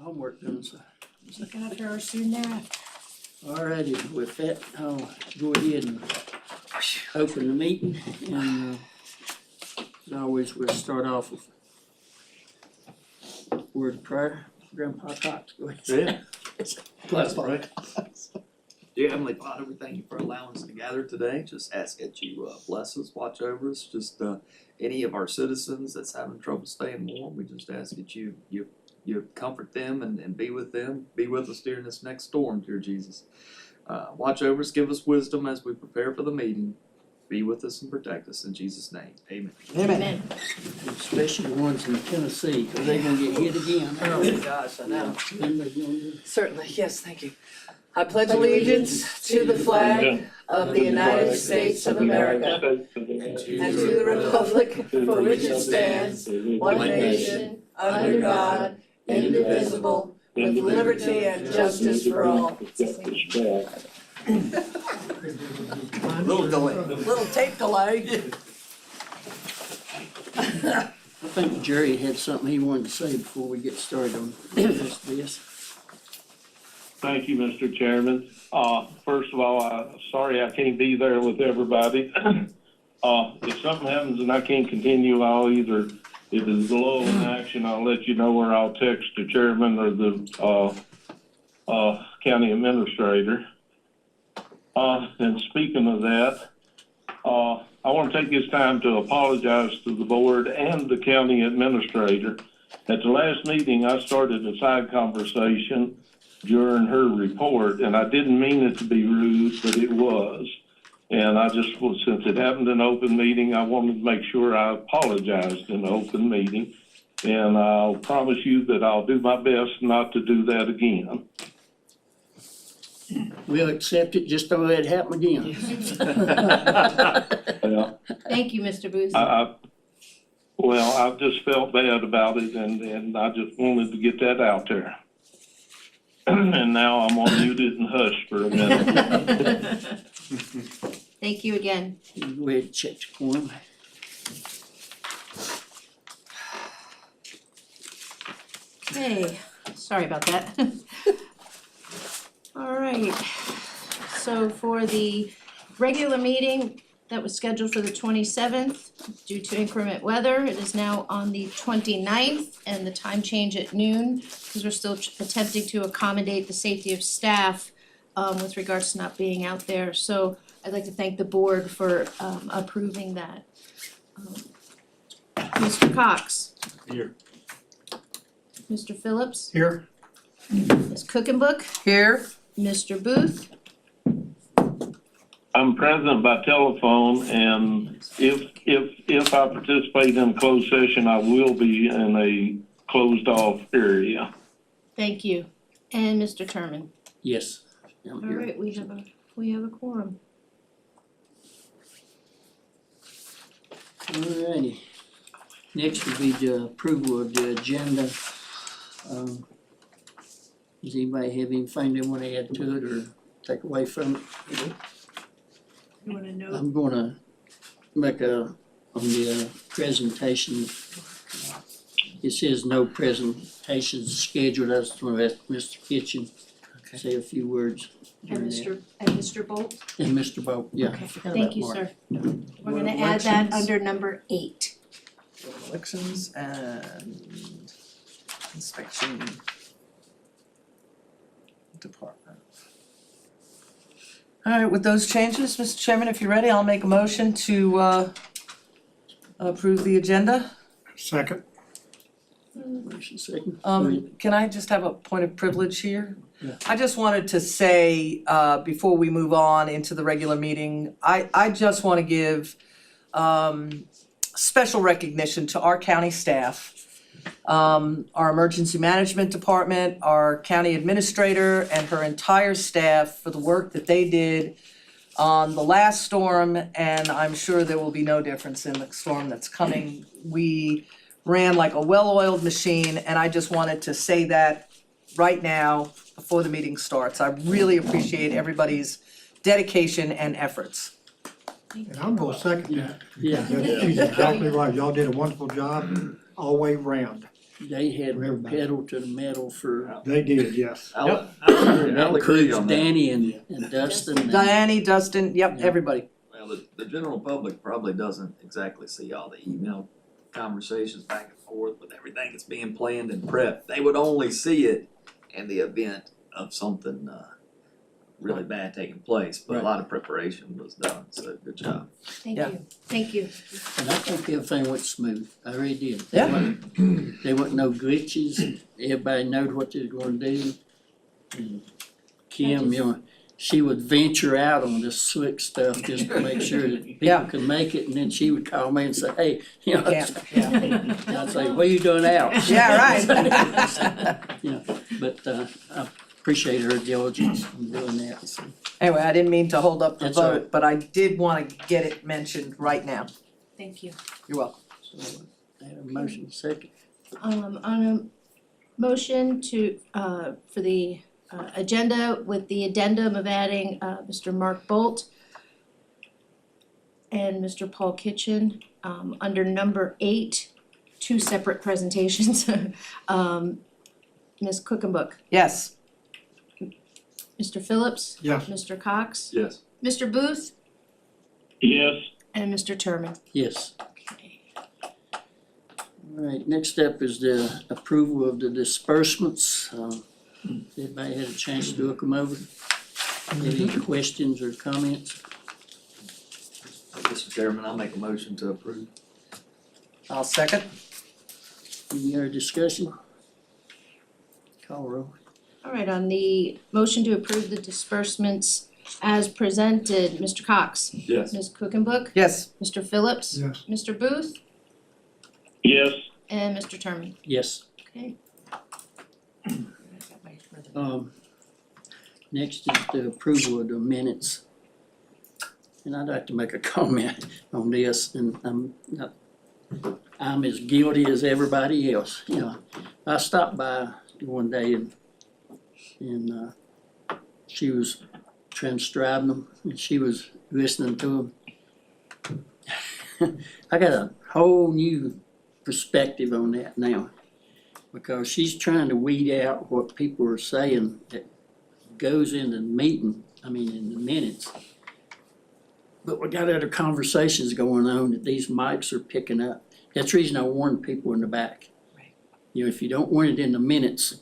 homework done, so. Looking after our student ath. Alrighty, with that, I'll go ahead and open the meeting, and as always, we'll start off with a word of prayer. Grandpa Cox, go ahead. Yeah. Bless me. Dear Heavenly Father, we thank you for allowing us to gather today. Just ask that you bless us, watch over us. Just any of our citizens that's having trouble staying warm, we just ask that you comfort them and be with them. Be with us during this next storm, dear Jesus. Watch over us, give us wisdom as we prepare for the meeting. Be with us and protect us in Jesus' name. Amen. Amen. Especially the ones in Tennessee, because they're gonna get hit again. Oh gosh, I know. Then they're gonna- Certainly, yes, thank you. I pledge allegiance to the flag of the United States of America and to the republic for which it stands, one nation, under God, indivisible, with liberty and justice for all. Little delay. Little tape delay. I think Jerry had something he wanted to say before we get started on this. Thank you, Mr. Chairman. First of all, sorry I can't be there with everybody. If something happens and I can't continue, I'll either, if it's low in action, I'll let you know, or I'll text the chairman or the county administrator. And speaking of that, I want to take this time to apologize to the board and the county administrator. At the last meeting, I started a side conversation during her report, and I didn't mean it to be rude, but it was. And I just, since it happened in an open meeting, I wanted to make sure I apologized in the open meeting. And I'll promise you that I'll do my best not to do that again. We'll accept it, just don't let it happen again. Yeah. Thank you, Mr. Booth. Well, I just felt bad about it, and I just wanted to get that out there. And now I'm on muted and hush for a minute. Thank you again. Go ahead and check the quorum. Okay, sorry about that. All right, so for the regular meeting that was scheduled for the 27th, due to inclement weather, it is now on the 29th, and the time change at noon, because we're still attempting to accommodate the safety of staff with regards to not being out there. So I'd like to thank the board for approving that. Mr. Cox? Here. Mr. Phillips? Here. Ms. Cookenbook? Here, Mr. Booth? I'm present by telephone, and if I participate in closed session, I will be in a closed off area. Thank you. And Mr. Terman? Yes, I'm All here. right, we have a quorum. Alrighty. Next would be the approval of the agenda. Does anybody have anything they wanna add to it or take away from it? You wanna know? I'm gonna make on the presentation. It says no presentations scheduled. I was gonna ask Mr. Kitchen, say a few words during that. And Mr. Bolt? And Mr. Bolt, yeah. Okay, I forgot thank about you, Mark. sir. We're gonna add that Elections. under number 8. elections and inspection department. All right, with those changes, Mr. Chairman, if you're ready, I'll make a motion to approve the agenda. Second. Motion second. Can I just have a point of privilege here? Yeah. I just wanted to say, before we move on into the regular meeting, I just wanna give special recognition to our county staff, our emergency management department, our county administrator and her entire staff for the work that they did on the last storm, and I'm sure there will be no difference in the storm that's coming. We ran like a well-oiled machine, and I just wanted to say that right now before the meeting starts. I really appreciate everybody's dedication and efforts. And I'm gonna second that. Yeah. She's exactly right. Y'all did a wonderful job all the way round. They had For everybody. pedal to the metal for They did, yes. I'll that agree includes on that. Danny and Dustin and Diane, Dustin, yep, Yeah. everybody. Well, the general public probably doesn't exactly see all the email conversations back and forth with everything that's being planned and prepped. They would only see it in the event of something really bad taking place, but a Right. lot of preparation was done, so good job. Thank Yeah. you, thank you. And I think everything went smooth. I really did. Yeah. There wasn't no glitches. Everybody knowed what they were gonna do. And Kim, you know, she would venture out on this slick stuff just to make sure that Yeah. people could make it, and then she would call me and say, hey, you know. Yeah, yeah. And I'd say, what are you doing out? Yeah, right. You know, but I appreciate her diligence in doing that, so. Anyway, I didn't mean to hold up the That's all vote, right. but I did wanna get it mentioned right now. Thank you. You're welcome. So, I have a motion second. On a motion to, for the agenda with the addendum of adding Mr. Mark Bolt and Mr. Paul Kitchen, under number 8, 2 separate presentations. Ms. Cookenbook, Yes, Mr. Phillips, Yes. Mr. Cox, Yes. Mr. Booth, Yes, and Mr. Turman. Yes. All right, next up is the approval of the disbursements. Everybody had a chance to look them over? Any questions or comments? Mr. Chairman, I'll make a motion to approve. I'll second. Any other discussion? Call roll. All right, on the motion to approve the disbursements as presented, Mr. Cox, Yes. Ms. Cookenbook, Yes, Mr. Phillips, Yes. Mr. Booth, yes, and Mr. Turman. Yes. Okay. Next is the approval of the minutes. And I'd like to make a comment on this, and I'm as guilty as everybody else, you know. I stopped by one day and she was transcribing them, and she was listening to them. I got a whole new perspective on that now, because she's trying to weed out what people are saying that goes in the meeting, in the minutes. But we got other conversations going on that these mics are picking up. That's the reason I warned people in the back. Right. You know, if you don't want it in the minutes,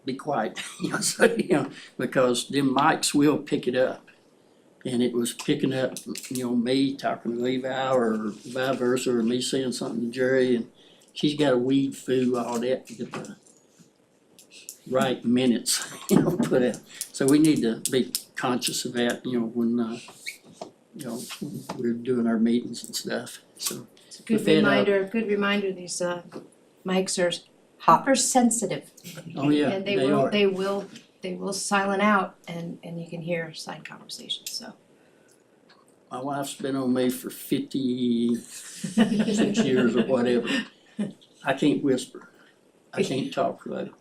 be quiet, because them mics will pick it up. And it was picking up, me talking to Levi or vice versa, or me saying something to Jerry, and she's gotta weed through all that to get the right minutes, put out. So we need to be conscious of that, when we're doing our meetings and stuff, so. It's a good With that, reminder, these mics are hot. hypersensitive. Oh, yeah, And they they are. will silent out and you can hear side conversations, so. My wife's been on me for 56 years or whatever. I can't whisper. I can't talk loud.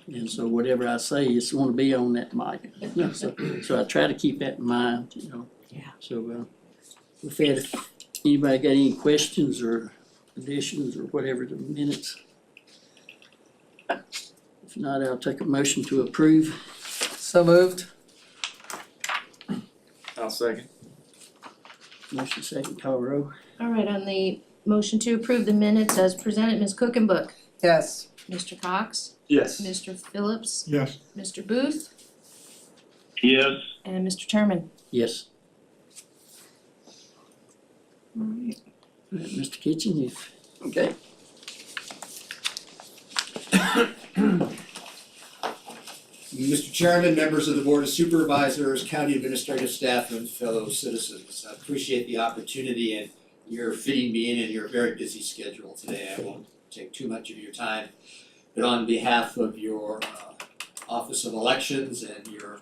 And so whatever I say, it's gonna be on that mic. So I try to keep that in mind, Yeah. So, with that, if anybody got any questions or additions or whatever to the minutes? If not, I'll take a motion to approve. So moved. I'll second. Motion second, call roll. All right, on the motion to approve the minutes as presented, Ms. Cookenbook, Yes, Mr. Cox, Yes. Mr. Phillips, Yes. Mr. Booth, yes, and Mr. Turman. Yes. All right, Mr. Kitchen, okay. Mr. Chairman, members of the Board of Supervisors, County Administrative Staff, and fellow citizens, I appreciate the opportunity and your fitting me in your very busy schedule today. I won't take too much of your time. But on behalf of your Office of Elections and your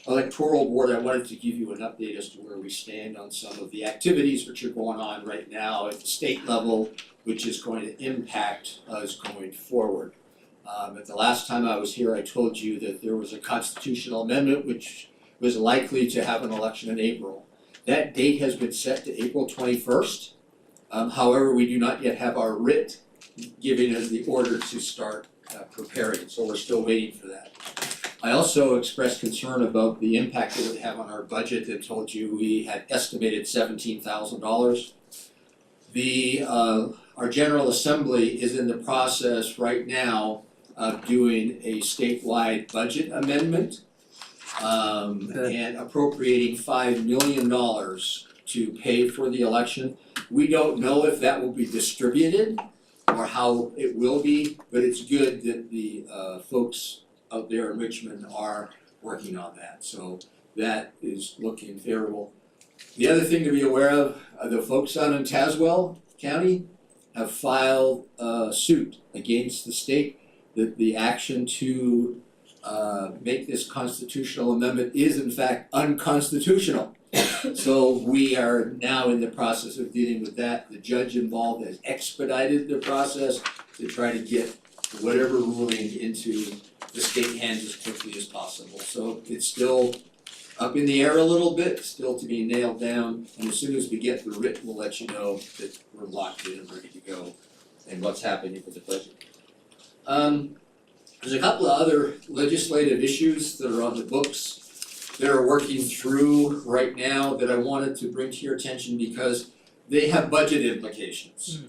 electoral board, I wanted to give you an update as to where we stand on some of the activities which are going on right now at the state level, which is going to impact us going forward. At the last time I was here, I told you that there was a constitutional amendment which was likely to have an election in April. That date has been set to April 21st. However, we do not yet have our writ giving us the order to start preparing, so we're still waiting for that. I also expressed concern about the impact it would have on our budget and told you we had estimated $17,000. Our General Assembly is in the process right now of doing a statewide budget amendment and appropriating $5 million to pay for the election. We don't know if that will be distributed or how it will be, but it's good that the folks out there in Richmond are working on that, so that is looking favorable. The other thing to be aware of, the folks out in Tazewell County have filed a suit against the state that the action to make this constitutional amendment is in fact unconstitutional. So we are now in the process of dealing with that. The judge involved has expedited the process to try to get whatever ruling into the state hands as quickly as possible. So it's still up in the air a little bit, still to be nailed down, and as soon as we get the writ, we'll let you know that we're locked in and ready to go and what's happening with the budget. There's a couple of other legislative issues that are on the books that are working through right now that I wanted to bring to your attention because they have budget implications.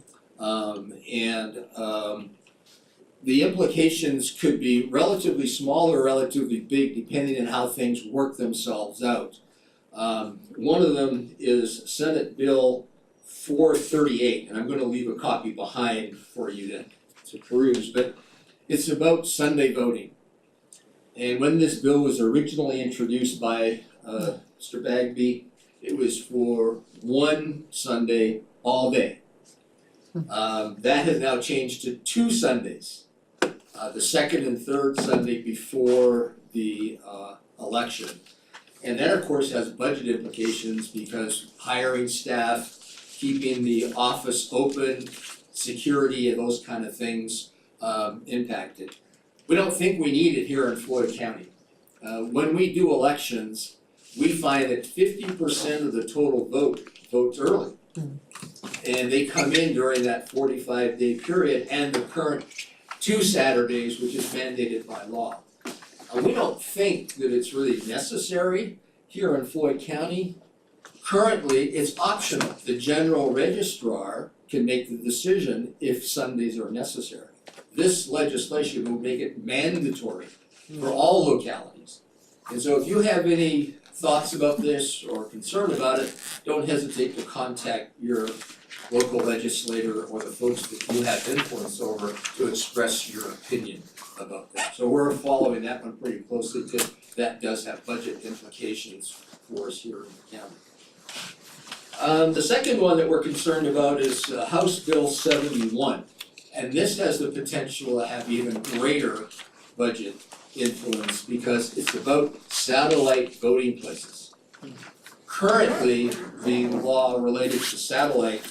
The implications could be relatively small or relatively big depending on how things work themselves out. One of them is Senate Bill 438, and I'm gonna leave a copy behind for you to peruse, but it's about Sunday voting. And when this bill was originally introduced by Mr. Bagby, it was for one Sunday all day. That has now changed to 2 Sundays, the second and third Sunday before the election. And that of course has budget implications because hiring staff, keeping the office open, security and those kind of things impacted. We don't think we need it here in Floyd County. When we do elections, we find that 50% of the total votes early. And they come in during that 45-day period and the current 2 Saturdays, which is mandated by law. We don't think that it's really necessary here in Floyd County. Currently, it's optional. The general registrar can make the decision if Sundays are necessary. This legislation will make it mandatory for all localities. And so if you have any thoughts about this or concern about it, don't hesitate to contact your local legislator or the folks that you have influence over to express your opinion about that. So we're following that one pretty closely because that does have budget implications for us here in the county. The second one that we're concerned about is House Bill 71. And this has the potential to have even greater budget influence because it's about satellite voting places. Currently, the law related to satellite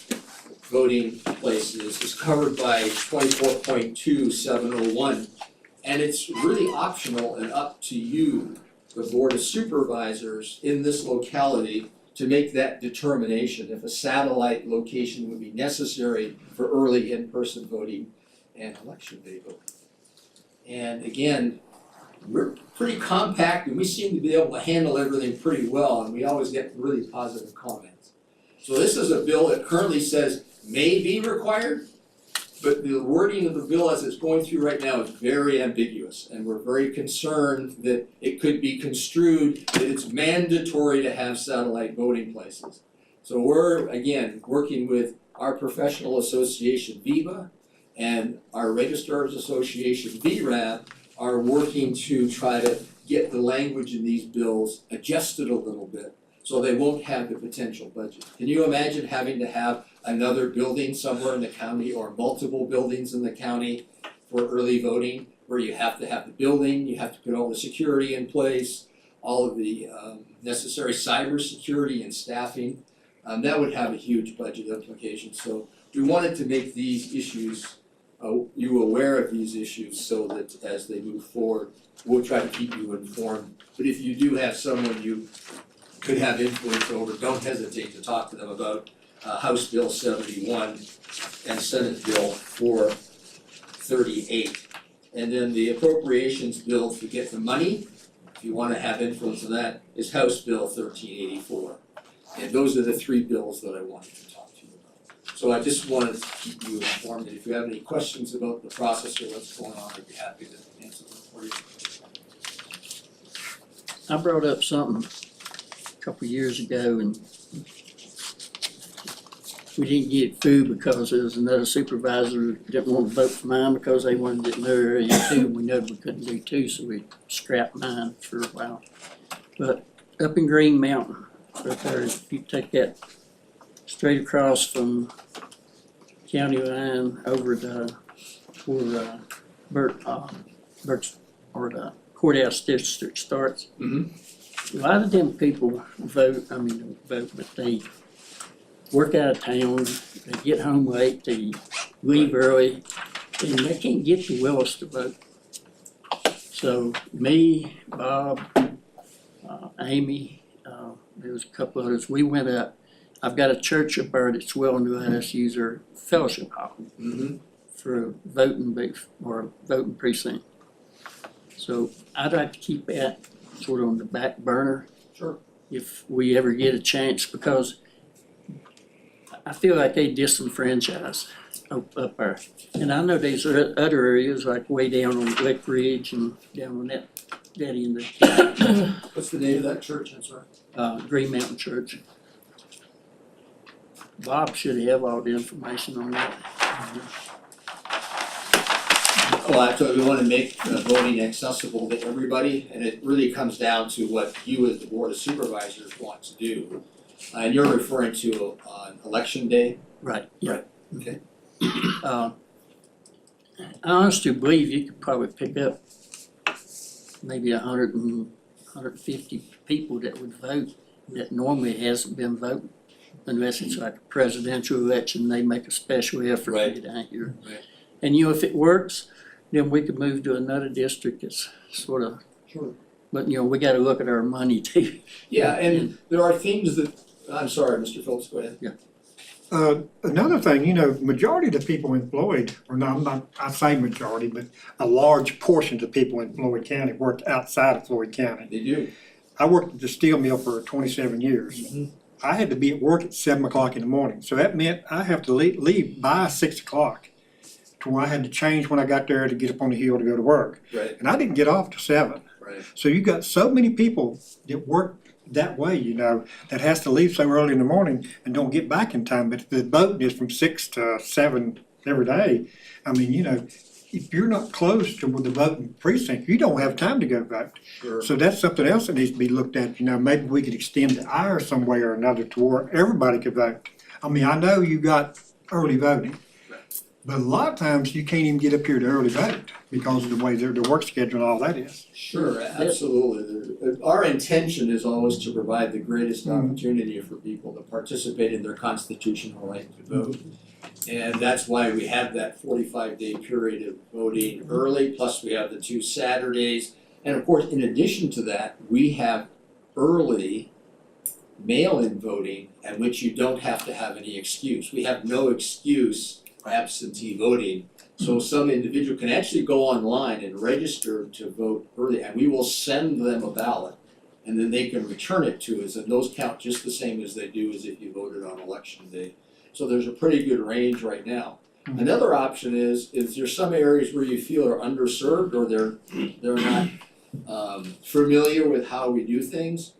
voting places is covered by 24.2701, and it's really optional and up to you, the Board of Supervisors in this locality, to make that determination if a satellite location would be necessary for early in-person voting and election day voting. And again, we're pretty compact and we seem to be able to handle everything pretty well and we always get really positive comments. So this is a bill that currently says may be required, but the wording of the bill as it's going through right now is very ambiguous and we're very concerned that it could be construed that it's mandatory to have satellite voting places. So we're, again, working with our professional association, VIVA, and our Registrars Association, VRAB, are working to try to get the language in these bills adjusted a little bit so they won't have the potential budget. Can you imagine having to have another building somewhere in the county or multiple buildings in the county for early voting where you have to have the building, you have to put all the security in place, all of the necessary cybersecurity and staffing? That would have a huge budget implication. So we wanted to make these issues, you aware of these issues so that as they move forward, we'll try to keep you informed. But if you do have someone you could have influence over, don't hesitate to talk to them about House Bill 71 and Senate Bill 438. And then the appropriations bill to get the money, if you wanna have influence on that, is House Bill 1384. And those are the three bills that I wanted to talk to you about. So I just wanted to keep you informed, and if you have any questions about the process or what's going on, I'd be happy to answer them for you. I brought up something a couple of years ago and we didn't get food because there was another supervisor who didn't want to vote for mine because they wanted it in their area too. We know we couldn't do two, so we scrapped mine for a while. But up in Green Mountain, right there, if you take that straight across from county line over to where Bert's or the courthouse district starts. Mhm. A lot of them people don't vote, but they work out of town, they get home late, they leave early, and they can't get to Willis to vote. So me, Bob, Amy, there was a couple others, we went up. I've got a church up there that's willing to let us use their fellowship hall for a voting booth or a voting precinct. So I'd like to keep that sort of on the back burner. Sure. If we ever get a chance, because I feel like they disenfranchise up there. And I know there's other areas like way down on Lake Ridge and down on that end of the county. What's the name of that church, I'm sorry? Green Mountain Church. Bob should have all the information on that. Well, actually, we wanna make voting accessible to everybody, and it really comes down to what you as the Board of Supervisors want to do. And you're referring to on election day? Right, yeah. Right, okay. I honestly believe you could probably pick up maybe 150 people that would vote that normally hasn't been voting. Unless it's like a presidential election, they make a special effort to Right. get out here. Right. And if it works, then we could move to another district that's sort of, Sure. but we gotta look at our money too. Yeah, and there are things that, I'm sorry, Mr. Phillips, go ahead. Another thing, majority of the people in Floyd, I say majority, but a large portion of the people in Floyd County worked outside of Floyd County. They do. I worked at the steel mill for 27 years. I had to be at work at 7 o'clock in the morning, so that meant I have to leave by 6 o'clock. To where I had to change when I got there to get up on the hill to go to work. Right, And I didn't get off till 7. right. So you got so many people that work that way, that has to leave so early in the morning and don't get back in time. But if the voting is from 6 to 7 every day, if you're not close to the voting precinct, you don't have time to go vote. Sure. So that's something else that needs to be looked at. Maybe we could extend the hour some way or another to where everybody could vote. I know you got early voting. But a lot of times you can't even get up here to early vote because of the way their work schedule and all that is. Sure, absolutely. Our intention is always to provide the greatest opportunity for people to participate in their constitutional right to vote. And that's why we have that 45-day period of voting early, plus we have the 2 Saturdays. And of course, in addition to that, we have early mail-in voting at which you don't have to have any excuse. We have no excuse for absentee voting. So some individual can actually go online and register to vote early, and we will send them a ballot. And then they can return it to us, and those count just the same as they do as if you voted on election day. So there's a pretty good range right now. Another option is there's some areas where you feel are underserved or they're not familiar with how we do things.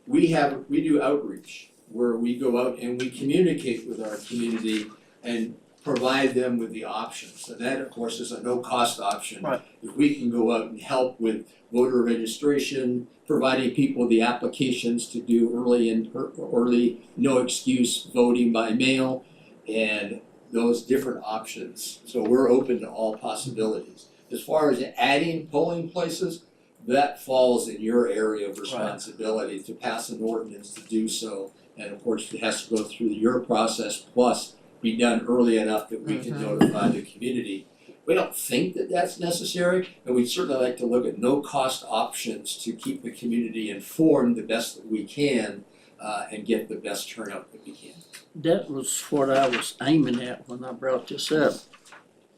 We do outreach where we go out and we communicate with our community and provide them with the options. And that, of course, is a no-cost option. Right. If we can go out and help with voter registration, providing people the applications to do early no-excuse voting by mail, and those different options. So we're open to all possibilities. As far as adding polling places, that falls in your area of responsibility to pass an ordinance to do so. And of course, it has to go through your process, plus be done early enough that we can notify the community. We don't think that that's necessary, and we'd certainly like to look at no-cost options to keep the community informed the best that we can and get the best turnout that we can. That was what I was aiming at when I brought this up,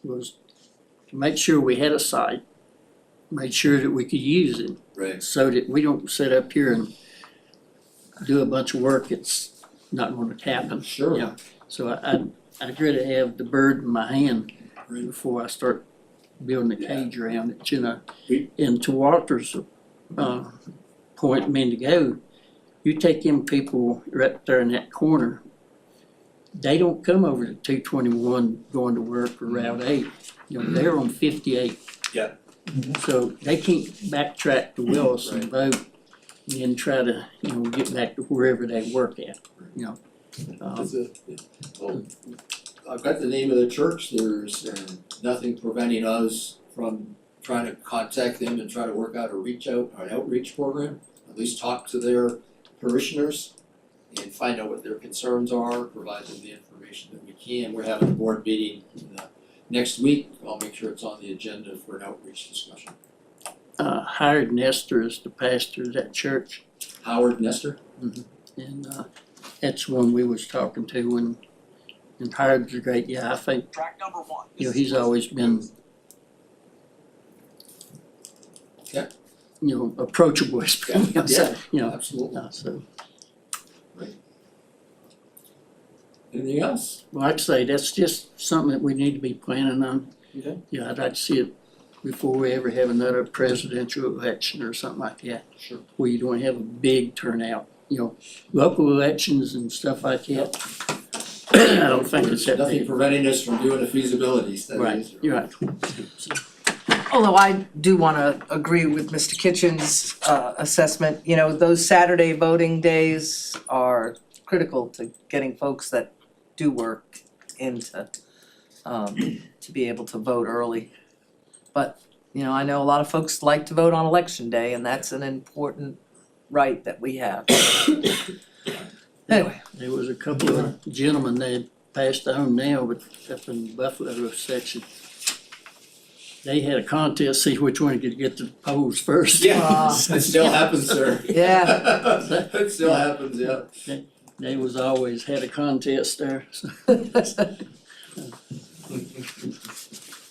was to make sure we had a site, make sure that we could use it, Right. so that we don't sit up here and do a bunch of work that's not gonna happen. Sure. Yeah. So I'd rather have the bird in my hand Right. before I start building a Yeah. cage around it, you know. We- And to Walter's point a minute ago, you take them people right there in that corner, they don't come over to 221 going to work or Route 8. You know, they're on 58. Yeah. So they can't backtrack to Willis and vote and then try to, you know, get back to wherever they work at, you know. Well, I've got the name of the church, there's nothing preventing us from trying to contact them and try to work out an outreach program, at least talk to their parishioners and find out what their concerns are, provide them the information that we can. We're having a board meeting next week, I'll make sure it's on the agenda for an outreach discussion. Hired Nestor is the pastor of that church, Howard Nestor? and that's one we was talking to and Hired's a great guy. I think, Track number 1. you know, he's always been Yeah. you know, approachable, you know, Absolutely. so. Anything else? Well, I'd say that's just something that we need to be planning on. Okay. Yeah, I'd like to see it before we ever have another presidential election or something like that. Sure. Where you don't have a big turnout, you know, local elections and stuff like that. I don't think it's that Nothing big. preventing us from doing a feasibility study. Right, you're right. Although I do wanna agree with Mr. Kitchen's assessment, you know, those Saturday voting days are critical to getting folks that do work into to be able to vote early. But, you know, I know a lot of folks like to vote on election day, and that's an important right that we have. Anyway, There was a couple of gentlemen that had passed on now, but up in the Buffalo section. They had a contest, see which one could get to the polls first. Yeah, it still happens, sir. Yeah. It still happens, yeah. They was always had a contest there, so.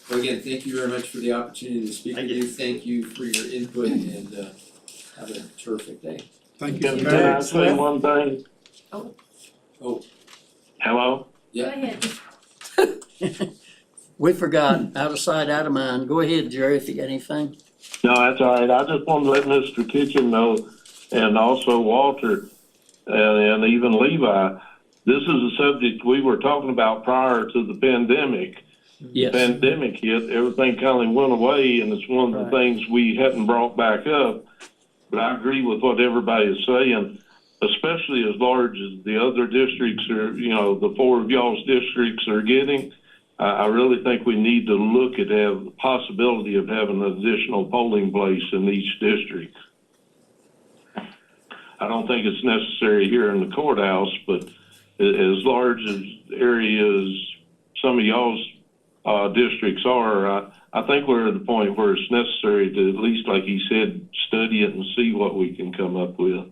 Well, again, thank you very much for the opportunity to speak with you. Thank you for your input and have a terrific day. Thank you. Can I say one thing? Oh. Hello? Yeah. Go ahead. We forgot, out of sight, out of mind. Go ahead, Jerry, if you got anything. No, that's all right. I just want to let Mr. Kitchen know, and also Walter, and even Levi, this is a subject we were talking about prior to the pandemic. Yes. Pandemic hit, everything kind of went away, and it's one of the things we hadn't brought back up. But I agree with what everybody is saying, especially as large as the other districts are, you know, the 4 of y'all's districts are getting. I really think we need to look at the possibility of having an additional polling place in each district. I don't think it's necessary here in the courthouse, but as large as areas some of y'all's districts are, I think we're at the point where it's necessary to, at least like he said, study it and see what we can come up with.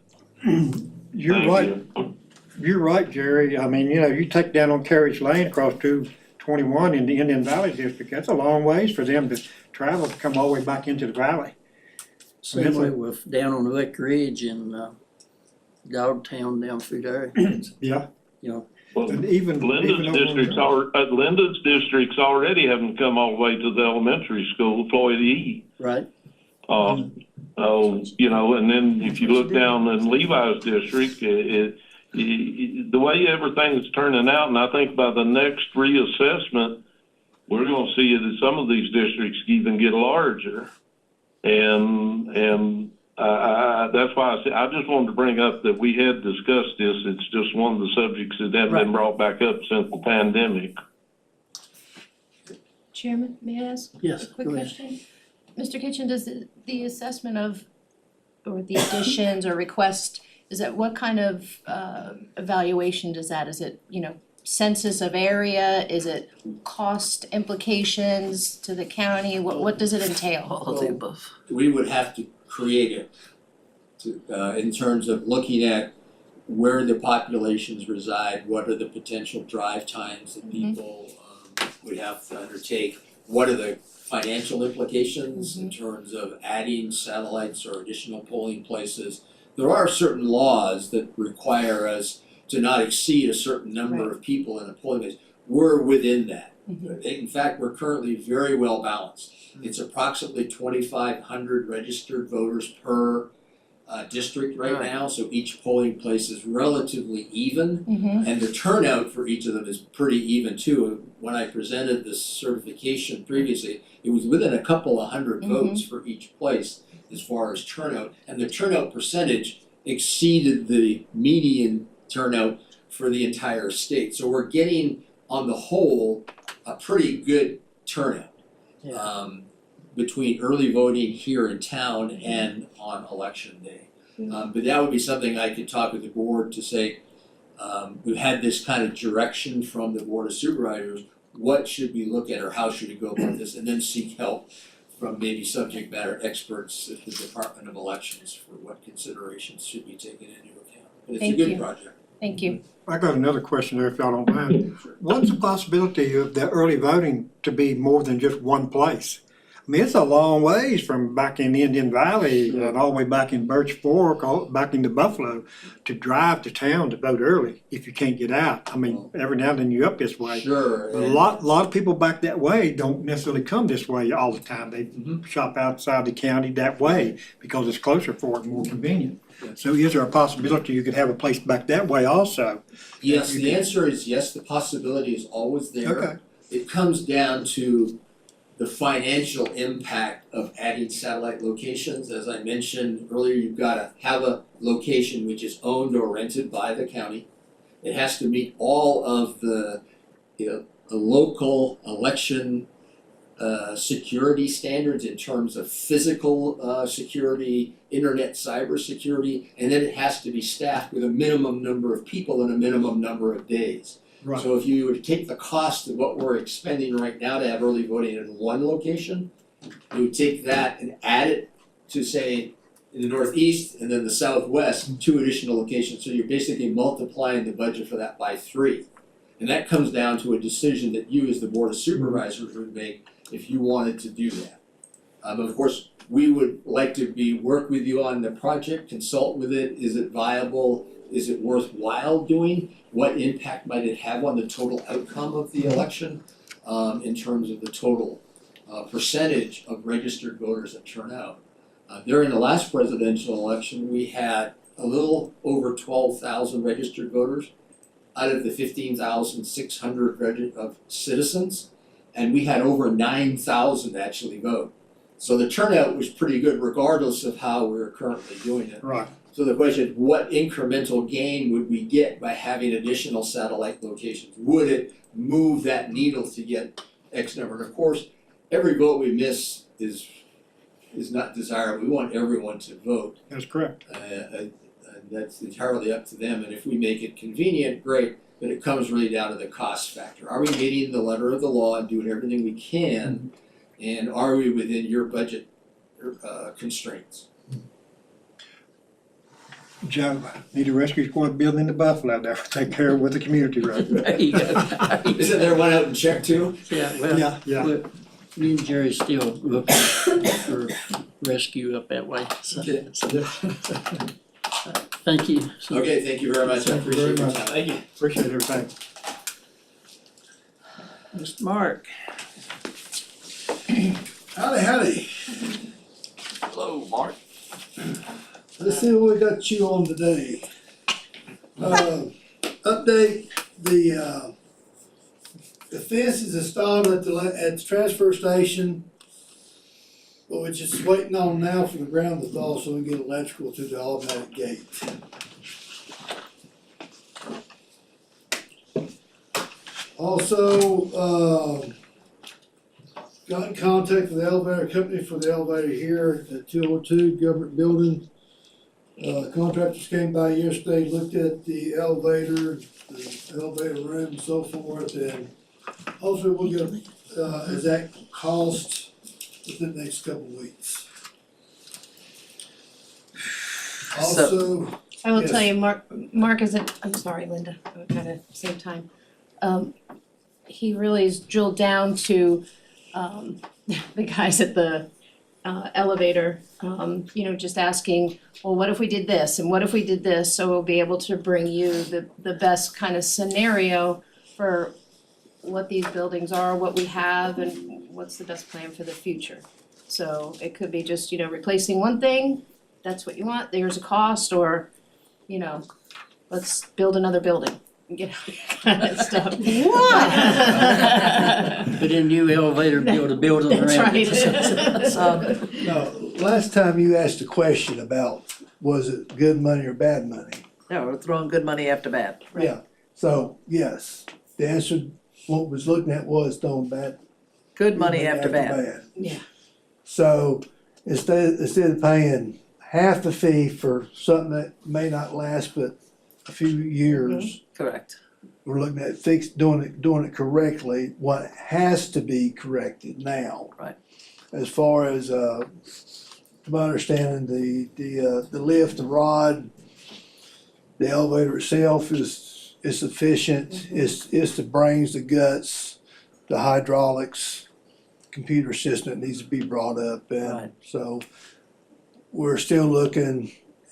You're Thank right, you. you're right, Jerry. I mean, you know, you take down on Carriage Lane across 221 in the Indian Valley District, that's a long ways for them to travel to come all the way back into the valley. Same way with down on Lick Ridge and Dogtown down through there. Yeah. You know, Well, And even Linda's districts already haven't come all the way to the elementary school, Floyd E. right? You know, and then if you look down in Levi's district, the way everything's turning out, and I think by the next reassessment, we're going to see that some of these districts even get larger, and that's why I just wanted to bring up that we had discussed this. It's just one of the subjects that hadn't been brought back up since the pandemic. Chairman, may I ask Yes, a quick go ahead. question? Mr. Kitchen, does the assessment of, or the additions or request, is that, what kind of evaluation does that, is it, you know, census of area, is it cost implications to the county, what does it entail? all of the above. We would have to create it to, in terms of looking at where the populations reside, what are the potential drive times that people would have to undertake, what are the financial implications in terms of adding satellites or additional polling places. There are certain laws that require us to not exceed a certain number of people in a polling place. We're within that. In fact, we're currently very well balanced. It's approximately 2,500 registered voters per district right now, so each polling place is relatively even, and the turnout for each of them is pretty even too. When I presented this certification previously, it was within a couple of hundred votes for each place as far as turnout, and the turnout percentage exceeded the median turnout for the entire state. So we're getting, on the whole, a pretty good turnout. Between early voting here in town and on election day. But that would be something I could talk with the board to say, we've had this kind of direction from the Board of Supervisors, what should we look at or how should we go about this, and then seek help from maybe subject matter experts at the Department of Elections for what considerations should be taken into account. But it's a good project. Thank you. I got another question there if y'all don't mind. What's the possibility of the early voting to be more than just one place? I mean, it's a long ways from back in Indian Valley and all the way back in Birch Fork, back into Buffalo, to drive to town to vote early if you can't get out. I mean, every now and then you're up this way. Sure. But a lot of people back that way don't necessarily come this way all the time. They shop outside the county that way because it's closer for it and more convenient. So is there a possibility you could have a place back that way also? Yes, the answer is yes, the possibility is always there. Okay. It comes down to the financial impact of adding satellite locations. As I mentioned earlier, you've got to have a location which is owned or rented by the county. It has to meet all of the local election security standards in terms of physical security, internet cyber security, and then it has to be staffed with a minimum number of people and a minimum number of days. Right. So if you were to take the cost of what we're expending right now to have early voting in one location, you would take that and add it to, say, in the Northeast and then the Southwest, 2 additional locations. So you're basically multiplying the budget for that by 3. And that comes down to a decision that you as the Board of Supervisors would make if you wanted to do that. Of course, we would like to work with you on the project, consult with it. Is it viable? Is it worthwhile doing? What impact might it have on the total outcome of the election in terms of the total percentage of registered voters that turn out? During the last presidential election, we had a little over 12,000 registered voters out of the 15,600 of citizens, and we had over 9,000 actually vote. So the turnout was pretty good regardless of how we're currently doing it. Right. So the question is, what incremental gain would we get by having additional satellite locations? Would it move that needle to get X number? And of course, every vote we miss is not desirable. We want everyone to vote. That's correct. That's entirely up to them. And if we make it convenient, great. But it comes really down to the cost factor. Are we meeting the letter of the law and doing everything we can? And are we within your budget constraints? Joe, need a rescue squad building in the Buffalo there, take care of with the community road. There you go. Isn't there one out in Czech too? Yeah, well, Yeah. me and Jerry still looking for rescue up that way, so. Okay. Thank you. So- Okay, thank you very much. I Thank you very appreciate your much. time. Thank you. Appreciate everything. Mr. Mark. Howdy. Hello, Mark. Let's see what we got you on today. Update, the fence is installed at the transfer station. But we're just waiting on now for the ground to thaw so we can get electrical to the automatic gate. Also, got in contact with the elevator company for the elevator here at 202 Government Building. Contractors came by yesterday, looked at the elevator room and so forth, and hopefully we'll get exact cost within the next couple of weeks. Also, I will Yes. tell you, Mark isn't, I'm sorry, Linda, we're kind of same time. He really is drilled down to, the guys at the, elevator, just asking, well, what if we did this, and what if we did this, so we'll be able to bring you the best kind of scenario for what these buildings are, what we have, and what's the best plan for the future. So it could be just, replacing one thing, that's what you want, there's a cost, or, let's build another building, kind of stuff. Put in a new elevator, build a building That's around it. right. now, last time you asked a question about, was it good money or bad money? Yeah, we're throwing good money after bad. Right. Yeah, so, yes, the answer, what was looking at was throwing bad. Good money after bad. Yeah. So, instead of paying half the fee for something that may not last but a few years, Correct. we're looking at doing it correctly, what has to be corrected now. Right. As far as, to my understanding, the lift, the rod, the elevator itself is sufficient, it's the brains, the guts, the hydraulics, computer system that needs to be brought up, and Right. so we're still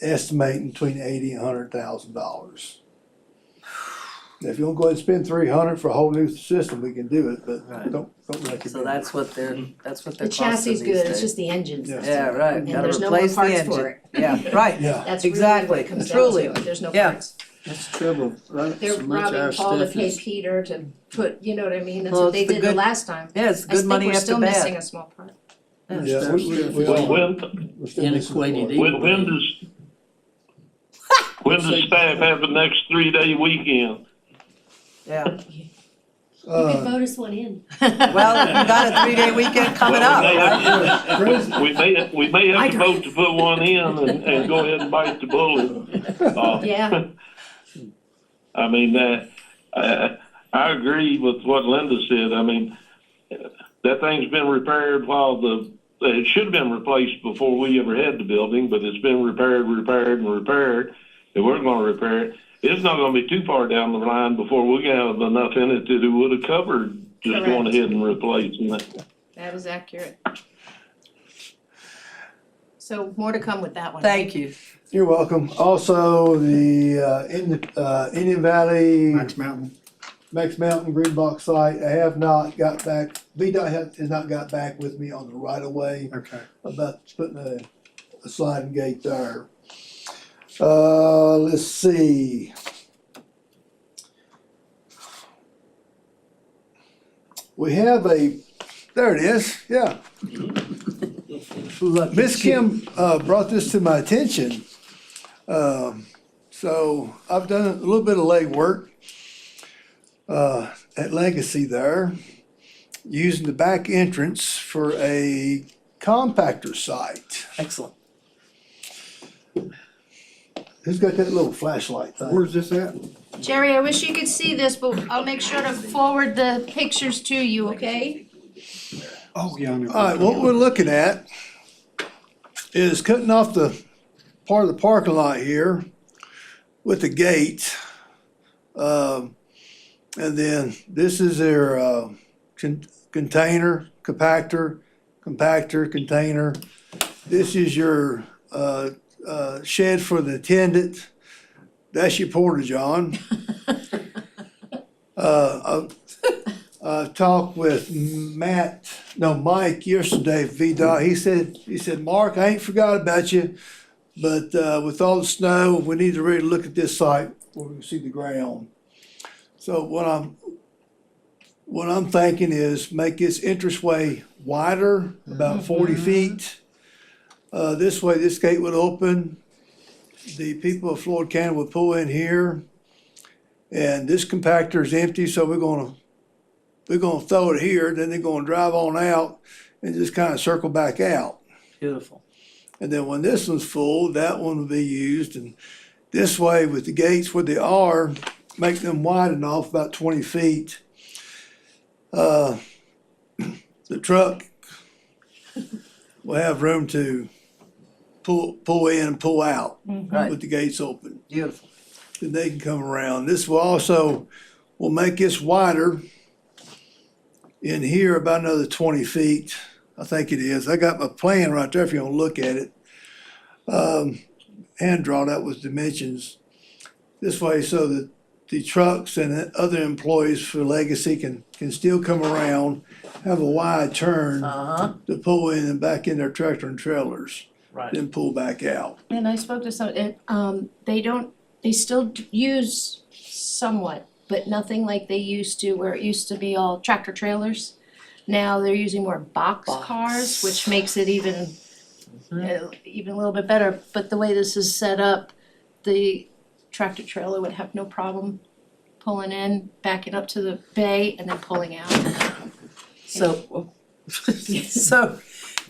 estimating between $80,000 and $100,000. If you wanna go ahead and spend 300 for a whole new system, we can do it, but Right. don't recommend. So that's what they're The costing chassis is these good, it's days. just the engines. Yeah. that's Yeah, the- right, And gotta there's no more replace the parts engine. for it. Yeah, right. Yeah, That's really Exactly, what it comes down truly. to, there's no Yeah. parts. That's the trouble, right? They're So much of our robbing Paul to stuff pay is, Peter to put, you know what I mean, that's Well, what they it's the did the good- last time. Yeah, it's I good think money we're after still missing bad. a small part. yeah, we When, are. when, We're still missing the Antiquated part. when does staff have the next 3-day weekend? Yeah, Uh, us one in. well, you got a 3-day weekend coming up, right? We may have to vote to put one in and go ahead and bite the bullet. Yeah. I mean, I agree with what Linda said. I mean, that thing's been repaired it should have been replaced before we ever had the building, but it's been repaired, and we're gonna repair it. It's not gonna be too far down the line before we have enough in it that it would have covered just going Correct. ahead and replacing it. That is accurate. So more to come with that one. Thank you. You're welcome. Also, the Indian Valley, Max Mountain. Max Mountain Green Box site, I have not got back, VDOT has not got back with me on the right of way Okay. about putting a sliding gate there. Let's see. We have there it is, yeah. Miss Kim, brought this to my attention. So I've done a little bit of legwork, at Legacy there, using the back entrance for a compactor site. Excellent. Who's got that little flashlight thing? Where's this at? Jerry, I wish you could see this, but I'll make sure to forward the pictures to you, okay? Oh, yeah, I know. Alright, what we're looking at is cutting off the part of the parking lot here with the gate. And then this is their container, compactor, container. This is your shed for the attendant. That's your porta john. I talked with Mike yesterday, VDOT. He said, Mark, I ain't forgot about you, but with all the snow, we need to really look at this site where we can see the ground. So what I'm thinking is make this entranceway wider, about 40 feet. This way, this gate would open. The people of Floyd County would pull in here. And this compactor is empty, so we're gonna throw it here, then they're gonna drive on out and just kind of circle back out. Beautiful. And then when this one's full, that one will be used, and this way with the gates where they are, make them wide enough, about 20 feet. The truck will have room to pull in and pull out Right. with the gates open. Beautiful. Then they can come around. This will make this wider in here about another 20 feet, I think it is. I got my plan right there if you wanna look at it. Hand drawn out with dimensions. This way so that the trucks and the other employees for Legacy can still come around, have a wide turn Uh-huh, to pull in and back in their tractor and trailers, right. then pull back out. And I spoke to some, they still use somewhat, but nothing like they used to, where it used to be all tractor trailers. Now they're using more box cars, which makes it even a little bit better, but the way this is set up, the tractor trailer would have no problem pulling in, backing up to the bay and then pulling out. So,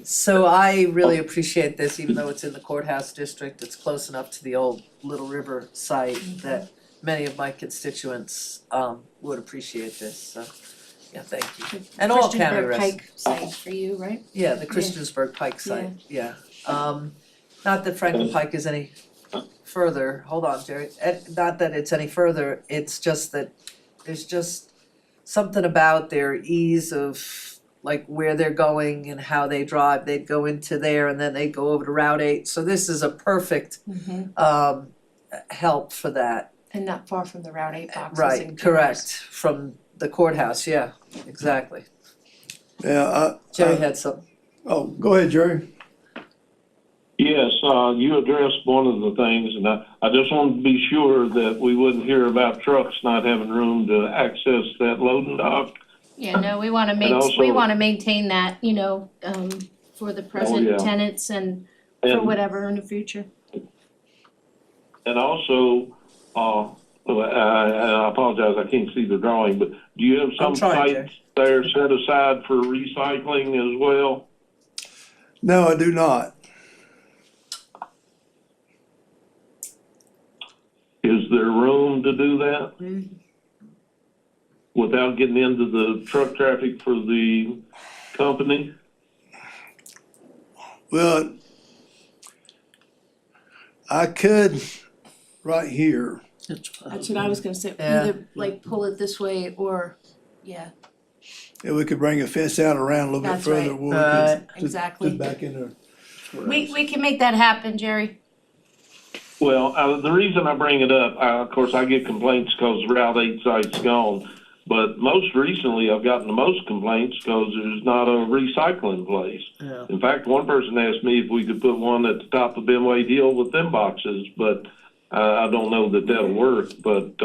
so I really appreciate this, even though it's in the courthouse district, it's close enough to the old Little River site that many of my constituents would appreciate this, so, yeah, thank you. And all county Christiansburg residents. Pike site for you, right? Yeah, the Christiansburg Pike site, yeah. Not that Franklin Pike is any further, hold on, Jerry, not that it's any further, it's just that there's just something about their ease of like where they're going and how they drive, they'd go into there and then they'd go over to Route 8, so this is a perfect help for that. And not far from the Route 8 boxes Right, and correct, from the courthouse, yeah, exactly. Yeah, Jerry had some. oh, go ahead, Jerry. Yes, you addressed one of the things, and I just wanted to be sure that we wouldn't hear about trucks not having room to access that loading dock. Yeah, no, we wanna also- maintain that, for the yeah. present tenants and for And, whatever in the future. and also, I apologize, I can't see the drawing, but do you have some I'm trying, sites there set aside for recycling as well? No, I do not. Is there room to do that? Without getting into the truck traffic for the company? Well, I could right here. That's fine. That's what I was gonna say, Yeah. either like pull it this way or, yeah, And we could bring a fence out around a little bit That's further. right. where we could put exactly. back in there. We can make that happen, Jerry. Well, the reason I bring it up, of course, I get complaints because Route 8 site's gone. But most recently, I've gotten the most complaints because there's not a recycling place. Yeah. In fact, one person asked me if we could put one at the top of Benway Hill with them boxes, but I don't know that that'll work. But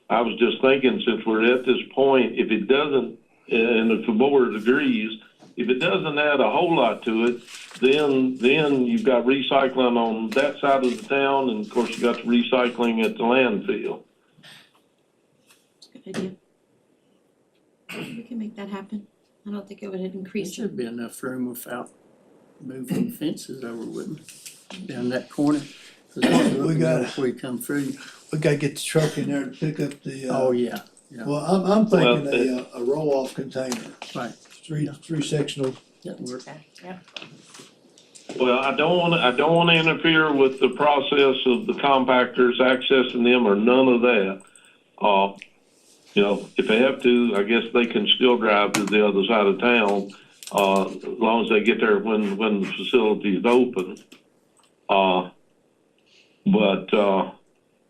I was just thinking, since we're at this point, if it doesn't, and if the board agrees, if it doesn't add a whole lot to it, then you've got recycling on that side of the town, and of course you got the recycling at the landfill. Good idea. We can make that happen. I don't think it would There increase it. should be enough room without moving fences over, wouldn't it? Down that corner. 'Cause that's We got it. before you come through. We gotta get the truck in there to pick up the, Oh, yeah, well, I'm thinking a roll-off container. right. Three sectional. That works. Yeah. Well, I don't want to interfere with the process of the compactors accessing them or none of that. If they have to, I guess they can still drive to the other side of town, as long as they get there when the facility is open.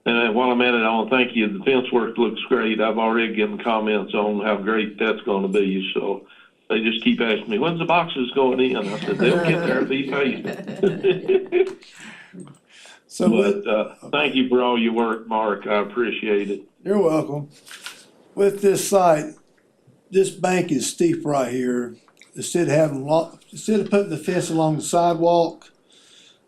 And while I'm at it, I want to thank you. The fence work looks great. I've already given comments on how great that's going to be, so they just keep asking me, when's the boxes going in? I said, they'll get there, be patient. So with, But, thank you for all your work, Mark. I appreciate it. you're welcome. With this site, this bank is steep right here. Instead of putting the fence along the sidewalk,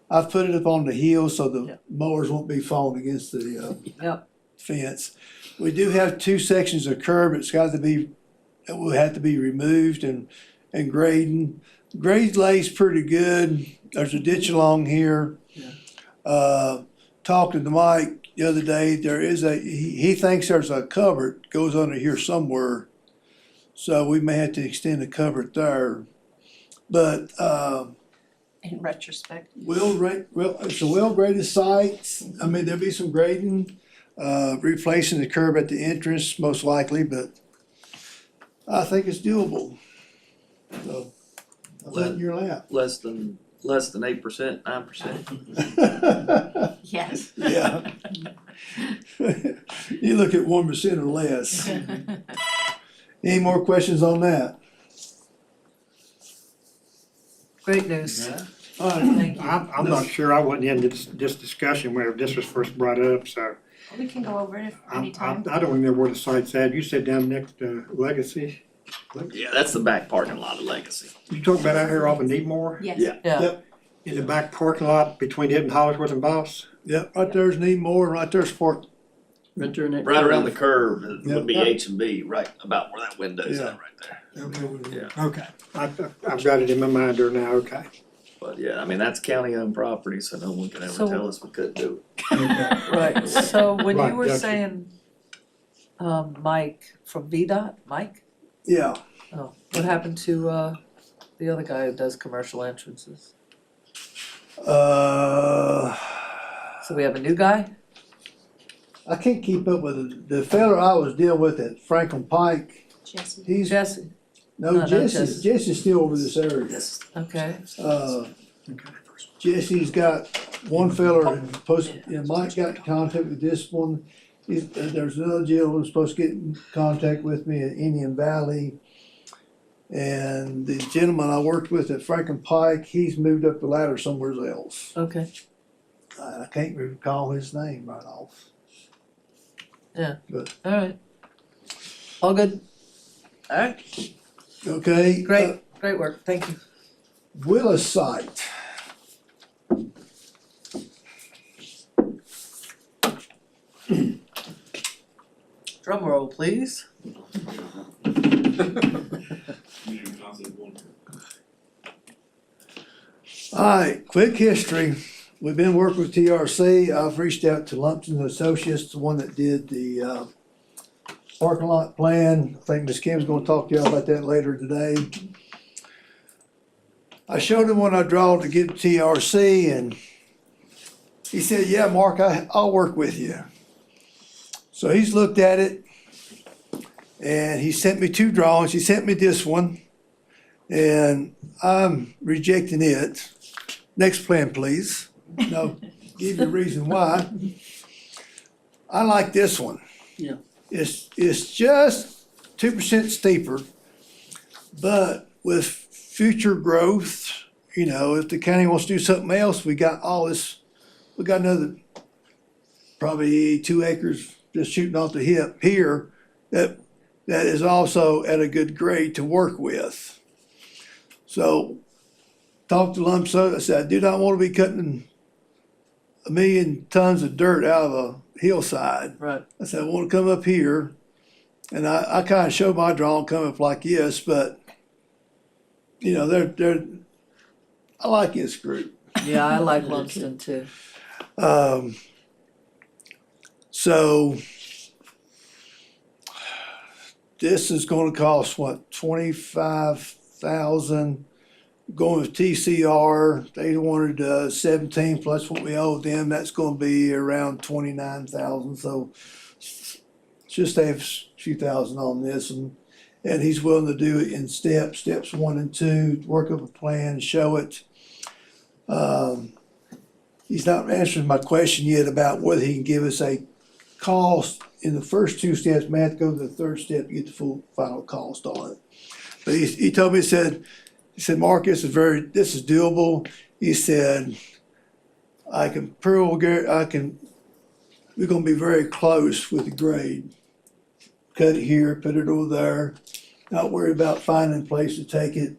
I've put it up on the hill so the mowers won't be falling against the Yep. fence. We do have two sections of curb. It will have to be removed and grading. Grade lays pretty good. There's a ditch along here. Talking to Mike the other day, he thinks there's a cupboard goes under here somewhere. So we may have to extend the cupboard there. But in retrospect. Well, it's a well-graded site. I mean, there'll be some grading, replacing the curb at the entrance most likely, but I think it's doable. So, I put it in your lap. Less than 8%, 9%. Yes. Yeah. You look at 1% or less. Any more questions on that? Great news. All right. Thank you. I'm not sure, I wasn't in this discussion where this was first brought up, so We can go over it anytime. I don't even know where the site's at. You said down next to Legacy? Yeah, that's the back parking lot of Legacy. You talking about out here off of Needmore? Yes. Yeah. Yeah, In the back parking lot between it and Hollingsworth and Boss? Yep, right there's Needmore, right there's Fort. Right there in that. Right around the curve would be Yeah. H&B, right about where that window's at right there. Okay, I've got it in my mind there now, okay. But yeah, I mean, that's county-owned property, so no one can ever So- tell us we couldn't do it. right, so when Right, you were gotcha. saying, Mike from VDOT, Mike? Yeah, Oh, what happened to, the other guy who does commercial entrances? uh, So we have a new guy? I can't keep up with it. The fella I was dealing with at Franklin Pike, Jesse. he's, Jesse, no, not Jesse's, Jesse's still over this area. okay, Jesse's got one fella supposed, Mike got in contact with this one. There's another gentleman who's supposed to get in contact with me at Indian Valley. And the gentleman I worked with at Franklin Pike, he's moved up the ladder somewhere else. okay, I can't recall his name right off. alright. All good? Alright, Okay. great, great work, thank you. Willis site. Drum roll, please. Alright, quick history. We've been working with TRC. I've reached out to Lumpton Associates, the one that did the parking lot plan. I think Ms. Kim's gonna talk to y'all about that later today. I showed him what I draw to get TRC and he said, yeah, Mark, I'll work with you. So he's looked at it and he sent me two drawings. He sent me this one and I'm rejecting it. Next plan, please. No, give you a reason why. I like this one. Yeah. It's just 2% steeper, but with future growth, you know, if the county wants to do something else, we got another probably 2 acres just shooting off the hip here that is also at a good grade to work with. So talked to Lumso, I said, I do not want to be cutting 1 million tons of dirt out of a hillside. Right, I said, I want to come up here, and I kind of showed my drawing come up like this, but, you know, I like this group. yeah, I like Lumsden too. So this is gonna cost, what, 25,000? Going with TCR, they wanted 17 plus what we owe them, that's gonna be around 29,000, so just save a few thousand on this, and he's willing to do it in steps 1 and 2, work up a plan, show it. He's not answering my question yet about whether he can give us a cost in the first 2 steps, may have to go to the 3rd step to get the full final cost on it. But he told me, he said, Mark, this is doable. He said, we're gonna be very close with the grade. Cut it here, put it over there, not worry about finding a place to take it.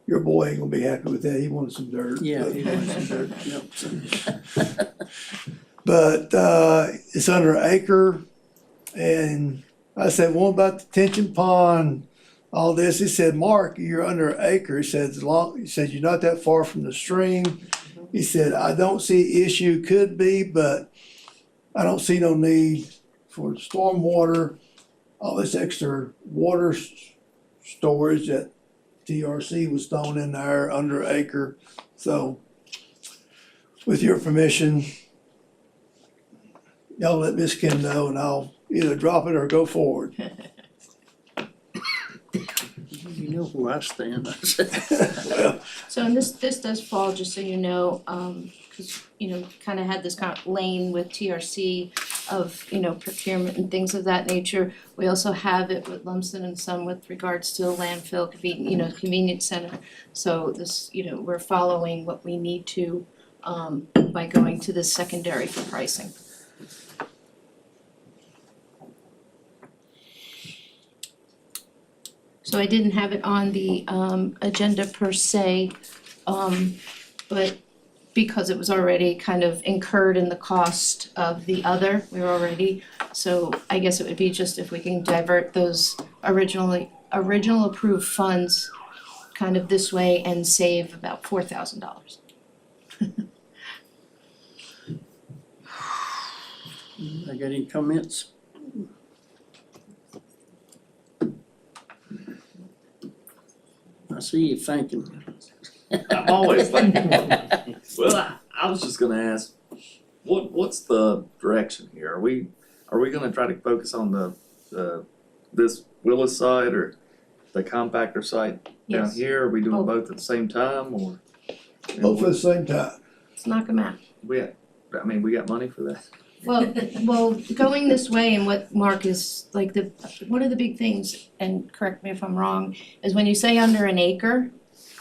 Your boy ain't gonna be happy with that, he wanted some dirt. Yeah, but- he wants some dirt, yep. But it's under an acre, and I said, what about the detention pond, all this? He said, Mark, you're under an acre. He said, you're not that far from the stream. He said, I don't see issue, could be, but I don't see no need for stormwater, all this extra water storage that TRC was thrown in there under an acre. So with your permission, y'all let Miss Kim know and I'll either drop it or go forward. You know where I stand. Well, So and this does fall, just so you know, cause kinda had this kind of lane with TRC of, procurement and things of that nature. We also have it with Lumsden and Son with regards to the landfill, convenience center. So this, we're following what we need to, by going to this secondary for pricing. So I didn't have it on the agenda per se, but because it was already kind of incurred in the cost of the other, we were already, so I guess it would be just if we can divert those original approved funds kind of this way and save about $4,000. I got any comments? I see you thinking. I'm always thinking. Well, I was just gonna ask, what's the direction here? Are we gonna try to focus on this Willis side or the compactor site down Yes, here? Are we doing Both. both at the same time or? both at the same time. let's knock them out. We got money for that? Well, going this way and what Mark is, like one of the big things, and correct me if I'm wrong, is when you say under an acre,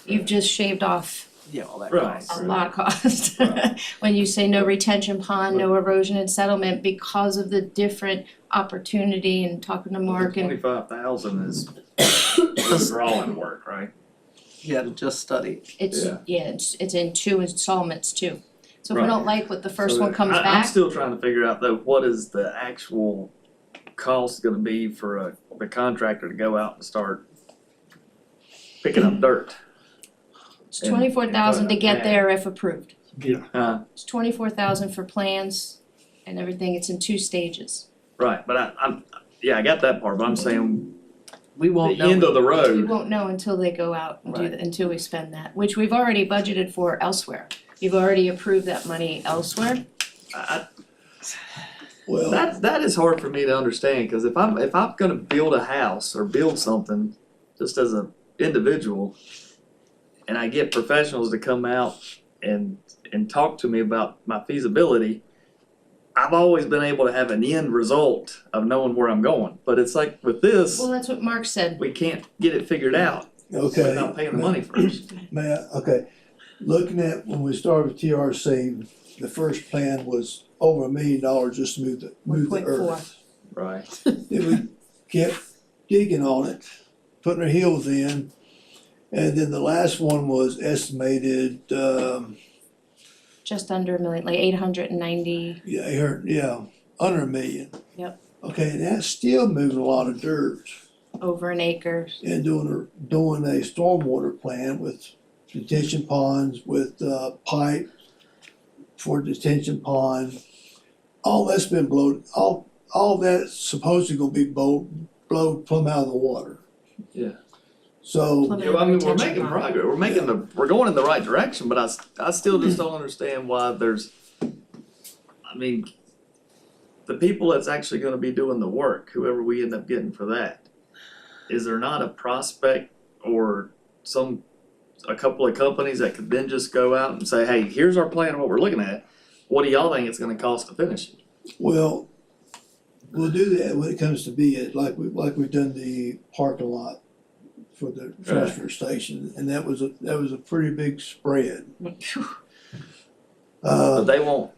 you've just shaved off Yeah, all that Right. costs. a lot of cost. Right. When you say no retention pond, no erosion and settlement, because of the different opportunity and talking to Mark and, 25,000 is drawing work, right? Yeah, to just study. it's in two installments too. So if we Right. don't like what the first So one comes I'm back, still trying to figure out though, what is the actual cost gonna be for the contractor to go out and start picking up dirt? it's and- 24,000 to and get put it there if approved. Yeah, It's 24,000 for plans and everything, it's in 2 stages. Right, but I got that part, but I'm saying We won't the know. end of the We road, won't know until they go out and do Right. that, until we spend that, which we've already budgeted for elsewhere. You've already approved that money elsewhere. I, Well, that is hard for me to understand, cause if I'm gonna build a house or build something, just as an individual, and I get professionals to come out and talk to me about my feasibility, I've always been able to have an end result of knowing where I'm going, but it's like with this, Well, that's what Mark said. we can't get it figured out okay. without paying the money first. Okay, looking at when we started with TRC, the first plan was over $1 million just to move the 1.4. earth. Right. Then we kept digging on it, putting our heels in. And then the last one was estimated, Just under $1 million, like 890. under $1 million. Yep. Okay, and that's still moving a lot of dirt Over an acre. and doing a stormwater plan with detention ponds, with pipe for detention pond. All that's been blown, all that's supposedly gonna be blown plumb out of the water. Yeah. So, Plumb Yeah, well, I mean, we're Retention making pond. progress, we're going in the right direction, but I still just don't understand why there's, I mean, the people that's actually gonna be doing the work, whoever we end up getting for that, is there not a prospect or a couple of companies that could then just go out and say, hey, here's our plan of what we're looking at, what do y'all think it's gonna cost to finish it? well, we'll do that when it comes to be it, like we've done the parking lot for the transfer station, and that was a pretty big spread. But they won't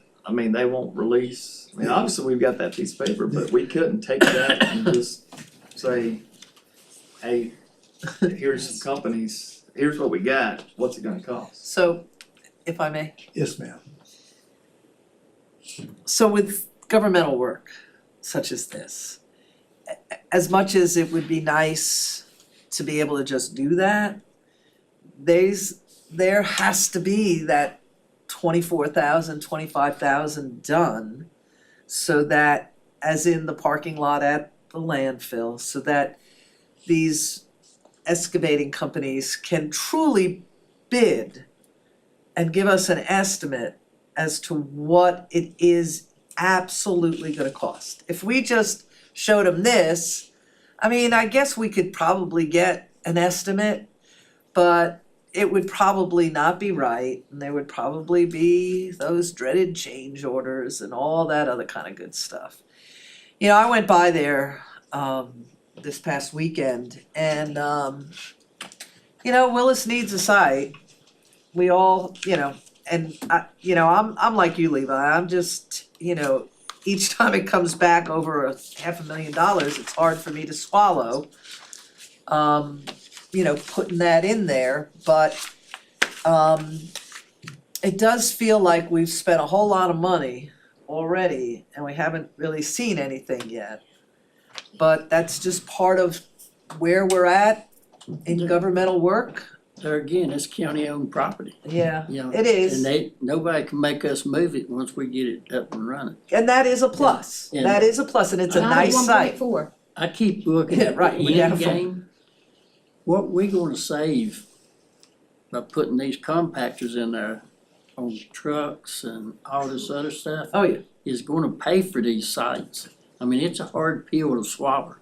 release, I mean, obviously, we've got that piece of paper, but we couldn't take that and just say, hey, here's some companies, here's what we got, what's it gonna cost? So, if I may, Yes, ma'am. so with governmental work such as this, as much as it would be nice to be able to just do that, there has to be that 24,000, 25,000 done, so that, as in the parking lot at the landfill, so that these excavating companies can truly bid and give us an estimate as to what it is absolutely gonna cost. If we just showed them this, I mean, I guess we could probably get an estimate, but it would probably not be right, and there would probably be those dreaded change orders and all that other kind of good stuff. You know, I went by there this past weekend and you know, Willis needs a site. We all, you know, and I'm like you, Levi, I'm just, you know, each time it comes back over $500,000, it's hard for me to swallow. You know, putting that in there, but it does feel like we've spent a whole lot of money already and we haven't really seen anything yet. But that's just part of where we're at in governmental work. There again, it's county-owned property, Yeah, you know. it is. And nobody can make us move it once we get it up and running. And that is a plus. Yeah. That is a plus, and it's a Not at nice site. 1.4. I keep looking Yeah, at the right, we end gotta- game. What we gonna save by putting these compactors in there on trucks and all this other stuff Oh, yeah. is gonna pay for these sites. I mean, it's a hard pill to swallow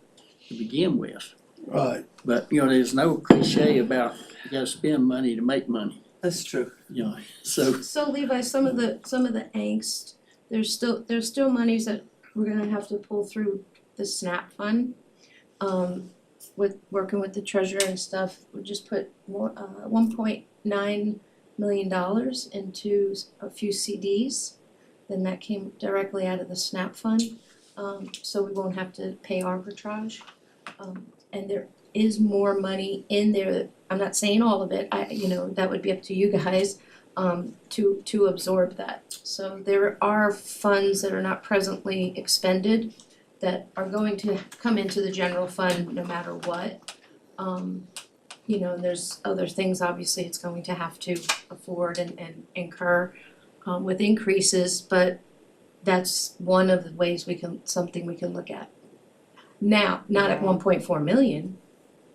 to begin with. Right. But, you know, there's no cliche about you gotta spend money to make money, That's true. you know, so. So Levi, some of the angst, there's still monies that we're gonna have to pull through the SNAP fund. With working with the treasurer and stuff, we just put more, $1.9 million into a few CDs. Then that came directly out of the SNAP fund, so we won't have to pay arbitrage. And there is more money in there that, I'm not saying all of it, that would be up to you guys, to absorb that. So there are funds that are not presently expended that are going to come into the general fund no matter what. There's other things obviously it's going to have to afford and incur with increases, but that's one of the ways something we can look at. Now, not at 1.4 million,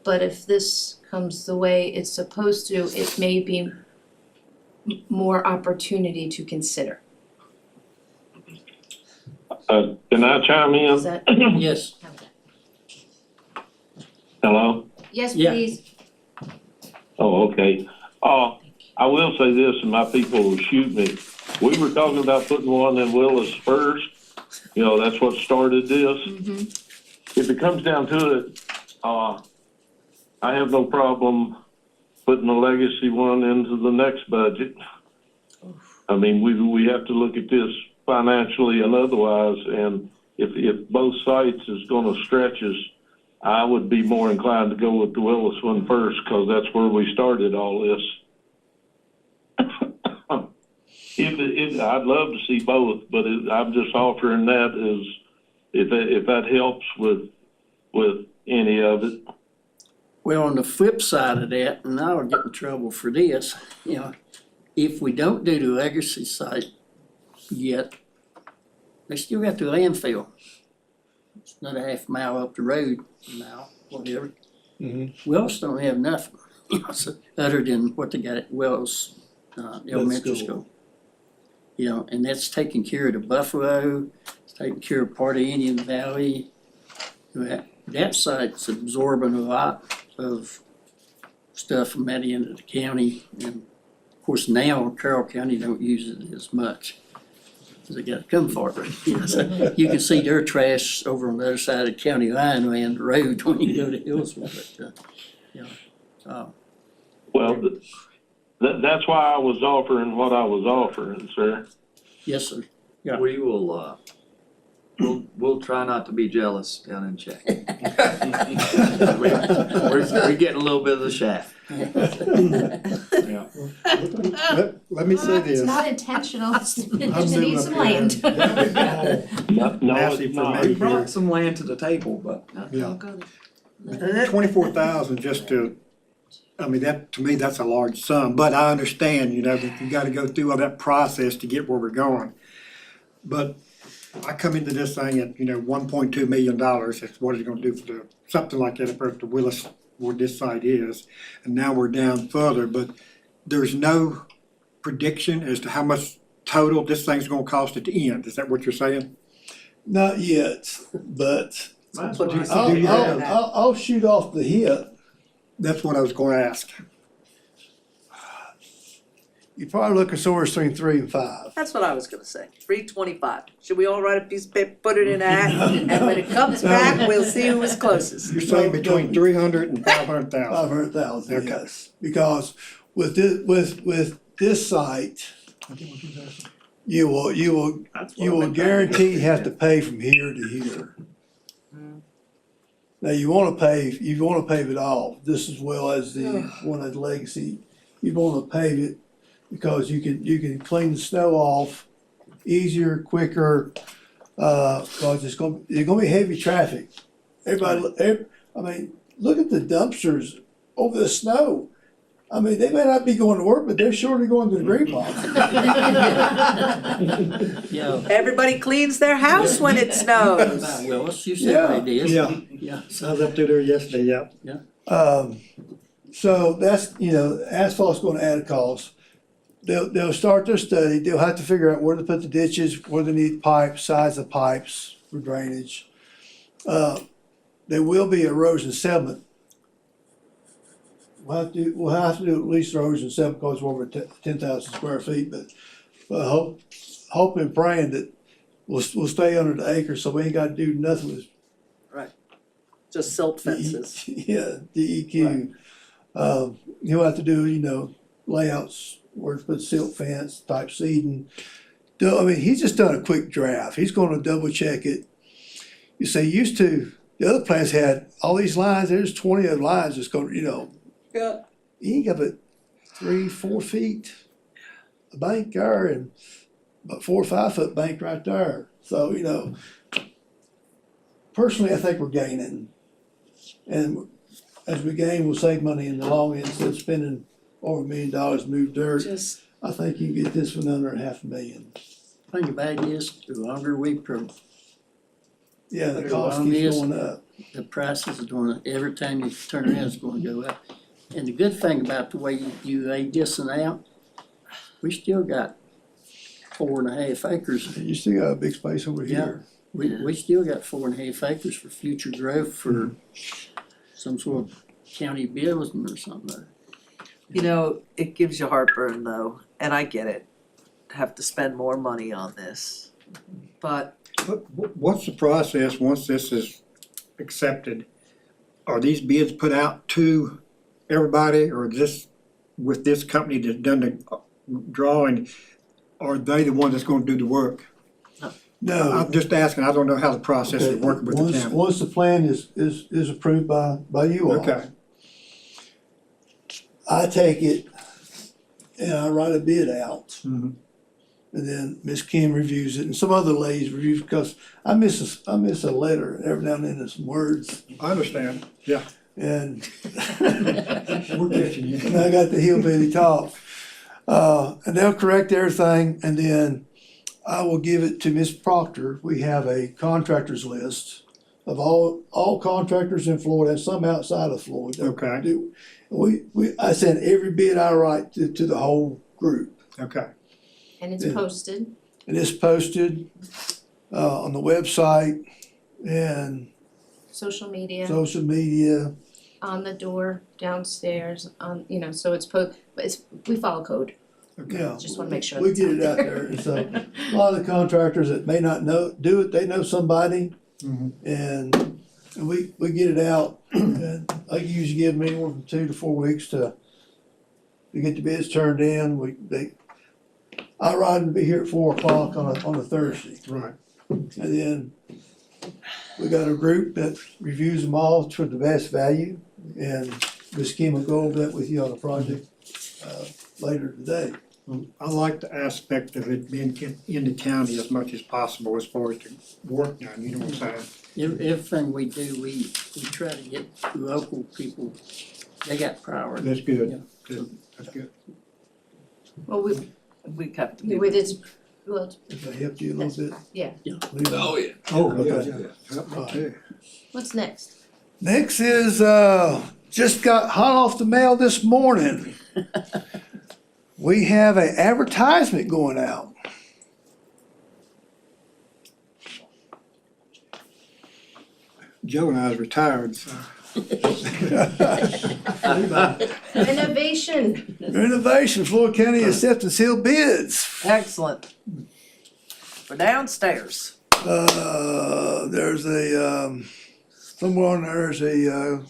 but if this comes the way it's supposed to, it may be more opportunity to consider. Can I chime in? Is that, Yes, Hello? yes, Yeah. please. Oh, okay. I will say this, and my people will shoot me. We were talking about putting one in Willis first. You know, that's what started this. If it comes down to it, I have no problem putting a legacy one into the next budget. I mean, we have to look at this financially and otherwise, and if both sites is gonna stretch us, I would be more inclined to go with the Willis one first, cause that's where we started all this. I'd love to see both, but I'm just offering that as, if that helps with any of it. well, on the flip side of that, and I'll get in trouble for this, you know, if we don't do the legacy site yet, they still got the landfill. It's another half mile up the road now, whatever. Wells don't have nothing, you know, so, other than what they got at Wells Elementary School. You know, and that's taking care of the Buffalo, it's taking care of part of Indian Valley. That site's absorbing a lot of stuff from that end of the county, and of course now Carroll County don't use it as much. Cause they gotta come for it, you know, so you can see their trash over on the other side of the county line around the road when you go to Hillsville, but, Well, that's why I was offering what I was offering, sir. yes, sir. Yeah. We will, we'll try not to be jealous down in Czech. We're getting a little bit of the shaft. Let me say It's this, not intentional, it's just new need up some here. land. No, Massive it's for not. me. We brought some land to the table, but. Yeah. Go there. 24,000 just to, I mean, that, to me, that's a large sum, but I understand, you know, that you gotta go through all that process to get where we're going. But I come into this thing at, $1.2 million, that's what it's gonna do for something like that for the Willis where this site is, and now we're down further, but there's no prediction as to how much total this thing's gonna cost at the end. Is that what you're saying? Not yet, but That's But what you- I so do you have- I'll shoot off the hip. That's what I was gonna ask. You're probably looking somewhere between 3 and 5. That's what I was gonna say, 325. Should we all write a piece of paper, put it in a hat, and when it comes back, we'll see who was closest? You're saying between 300 and 500,000. 500,000, Okay. yes, because with this site, you will That's what you I've will been trying to guarantee get have at. to pay from here to here. Mm. Now, you wanna pave it all, just as well as the one at Legacy. You wanna pave it because you can clean the snow off easier, quicker, cause there's gonna be heavy traffic. I mean, look at the dumpsters over the snow. I mean, they may not be going to work, but they're surely going to the green box. Yeah. Everybody cleans their house when it snows. About Willis, you said they did. Yeah. Yeah, I was up there yesterday, yeah. So that's, asphalt's gonna add a cost. They'll start their study, they'll have to figure out where to put the ditches, where they need pipes, size of pipes for drainage. There will be erosion sediment. We'll have to do at least erosion sediment because we're over 10,000 square feet, but hope and praying that we'll stay under the acre, so we ain't gotta do nothing with Just silt fences. Yeah, DEQ. He'll have to do, layouts where to put silt fence, type seeding. I mean, he's just done a quick draft. He's gonna double check it. You see, the other plans had all these lines, there's 20 of lines that's gonna, Yeah. you ain't got but 3-4 feet of bank there and about 4 or 5 foot bank right there. So, personally, I think we're gaining. And as we gain, we'll save money in the long end, instead of spending over $1 million to move dirt. Just, I think you can get this one under $500,000. thing about it is, the longer we Yeah, the But cost long keeps is- going up. the prices are gonna, every time you turn around, it's gonna go up. And the good thing about the way you laid this one out, we still got 4.5 acres. You still got a big space over Yeah. here. We still got 4.5 acres for future growth for some sort of county building or something. it gives you heartburn though, and I get it. Have to spend more money on this. But What's the process once this is accepted? Are these bids put out to everybody, or just with this company that's done the drawing, are they the one that's gonna do the work? No. I'm just asking, I don't know how the process is working with the Once, county. once the plan is approved by you all. Okay, I take it and I write a bid out. Mhm. And then Miss Kim reviews it and some other ladies review, because I miss a letter every now and then, there's some words I understand, yeah, and we're catching you. and I got the hillbilly talk. And they'll correct everything, and then I will give it to Miss Proctor. We have a contractors list of all contractors in Floyd and some outside of Floyd. Okay. I send every bid I write to the whole group, Okay, And it's Yeah. posted. and it's posted on the website and Social media, social media. on the door, downstairs, so we follow code. Yeah, Just wanna make sure we that's get out it out there. there. So a lot of the contractors that may not do it, they know somebody. Mhm. And we get it out, and I usually give them anywhere from 2 to 4 weeks to get the bids turned in. I ride and be here at 4 o'clock on a Thursday, right. and then we got a group that reviews them all for the best value, and Ms. Kim will go over that with you on the project later today. I like the aspect of it being in the county as much as possible as far as the work done, you know what I'm saying? Everything we do, we try to get local people, they got priority. That's good, Yeah. good, that's good. Well, we have to be. with its, well, If I helped you a little bit. yeah. leave it. Oh, yeah. Oh, Okay. yeah, help me too. What's next? Next is just got hot off the mail this morning. We have an advertisement going out. Joe and I was retired, so. Renovation. Renovation, Floyd County Acceptance Hill bids. Excellent. We're downstairs. There's a, somewhere on there's a,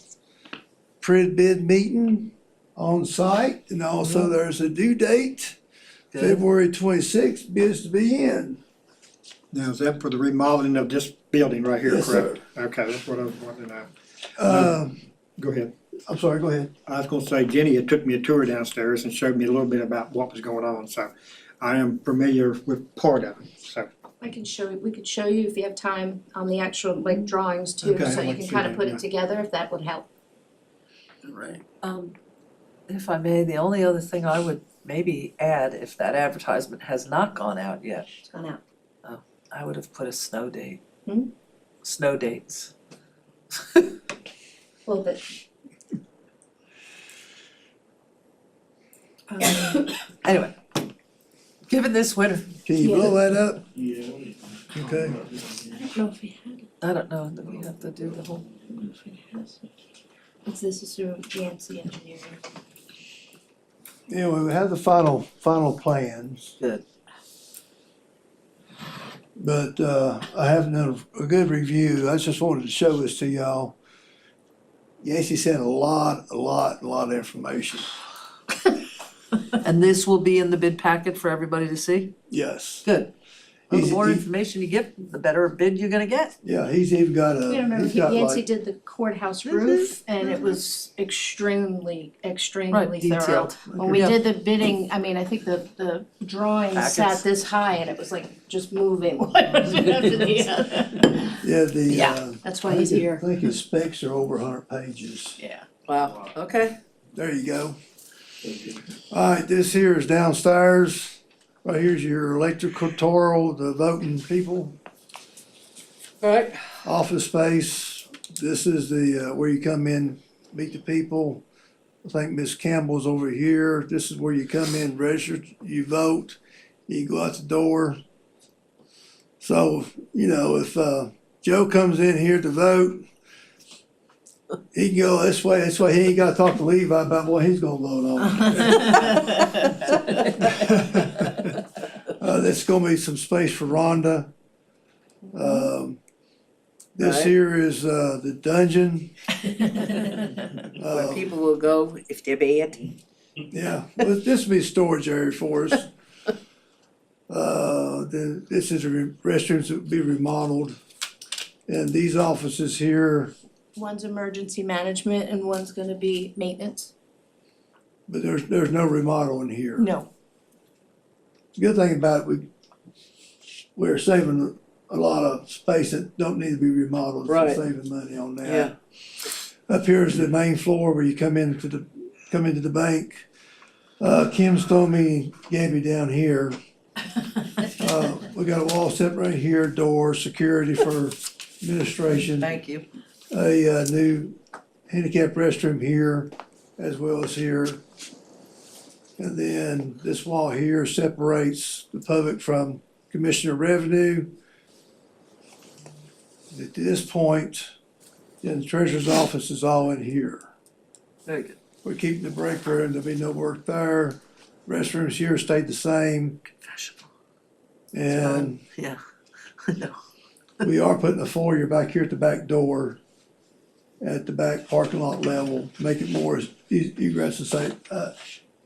pre-bid meeting on site, and also there's a due date, Good. February 26th, bids to be in. Now, is that for the remodeling of this building right here, Yes, correct? Okay, that's what I was wanting to know. Go ahead. I'm sorry, go ahead. I was gonna say Jenny had took me a tour downstairs and showed me a little bit about what was going on, so I am familiar with part of it, so. We could show you if you have time on the actual like drawings too, Okay, so I'd you like can to kind see of that, put yeah. it together, if that would help. Right. If I may, the only other thing I would maybe add, if that advertisement has not gone out yet, It's gone out. I would have put a snow date. Hmm? Snow dates. Well, but. Anyway, given this winter, Can you Yeah. blow that up? Yeah. Okay. I don't know if we had it. I don't know, that we have to do the whole, I don't know if we have it. This is through GNC Engineering. Anyway, we have the final plans. Good. But, I have done a good review. I just wanted to show this to y'all. Yancey sent a lot of information. And this will be in the bid packet for everybody to see? Yes. Good. Well, the He's- more he- information you get, the better bid you're gonna get. Yeah, he's even got You remember, he's got Yancey like, did the courthouse roof, and it was extremely Right, through. detailed. When we Yeah. did the bidding, I mean, I think the drawings sat Packets. this high, and it was like just moving one after the other. yeah, the, Yeah, that's why he's I here. think his specs are over 100 pages. Yeah. Wow, okay. There you go. Alright, this here is downstairs. Right here's your electrical, the voting people. Alright. Office space. This is the, where you come in, meet the people. I think Miss Campbell's over here. This is where you come in, register, you vote, you go out the door. So, you know, if, Joe comes in here to vote, he can go this way, he ain't gotta talk to Levi about what he's gonna vote on. There's gonna be some space for Rhonda. This Right. here is, the dungeon. Where people will go if they're bad. Yeah, well, this will be a storage area for us. This is restrooms that will be remodeled. And these offices here, One's emergency management and one's gonna be maintenance. but there's no remodel in here. No. The good thing about it, we're saving a lot of space that don't need to be remodeled, so Right. saving money on that. Yeah. Up here is the main floor where you come into the bank. Kim's told me, Gabby down here, we got a wall set right here, door, security for administration. Thank you. A new handicap restroom here as well as here. And then this wall here separates the public from Commissioner of Revenue. At this point, then the treasurer's office is all in here. Very good. We're keeping the break room, there'll be no work there. Restrooms here stayed the same. Confessional. And Yeah, I know. we are putting a foyer back here at the back door, at the back parking lot level, make it more egress and say,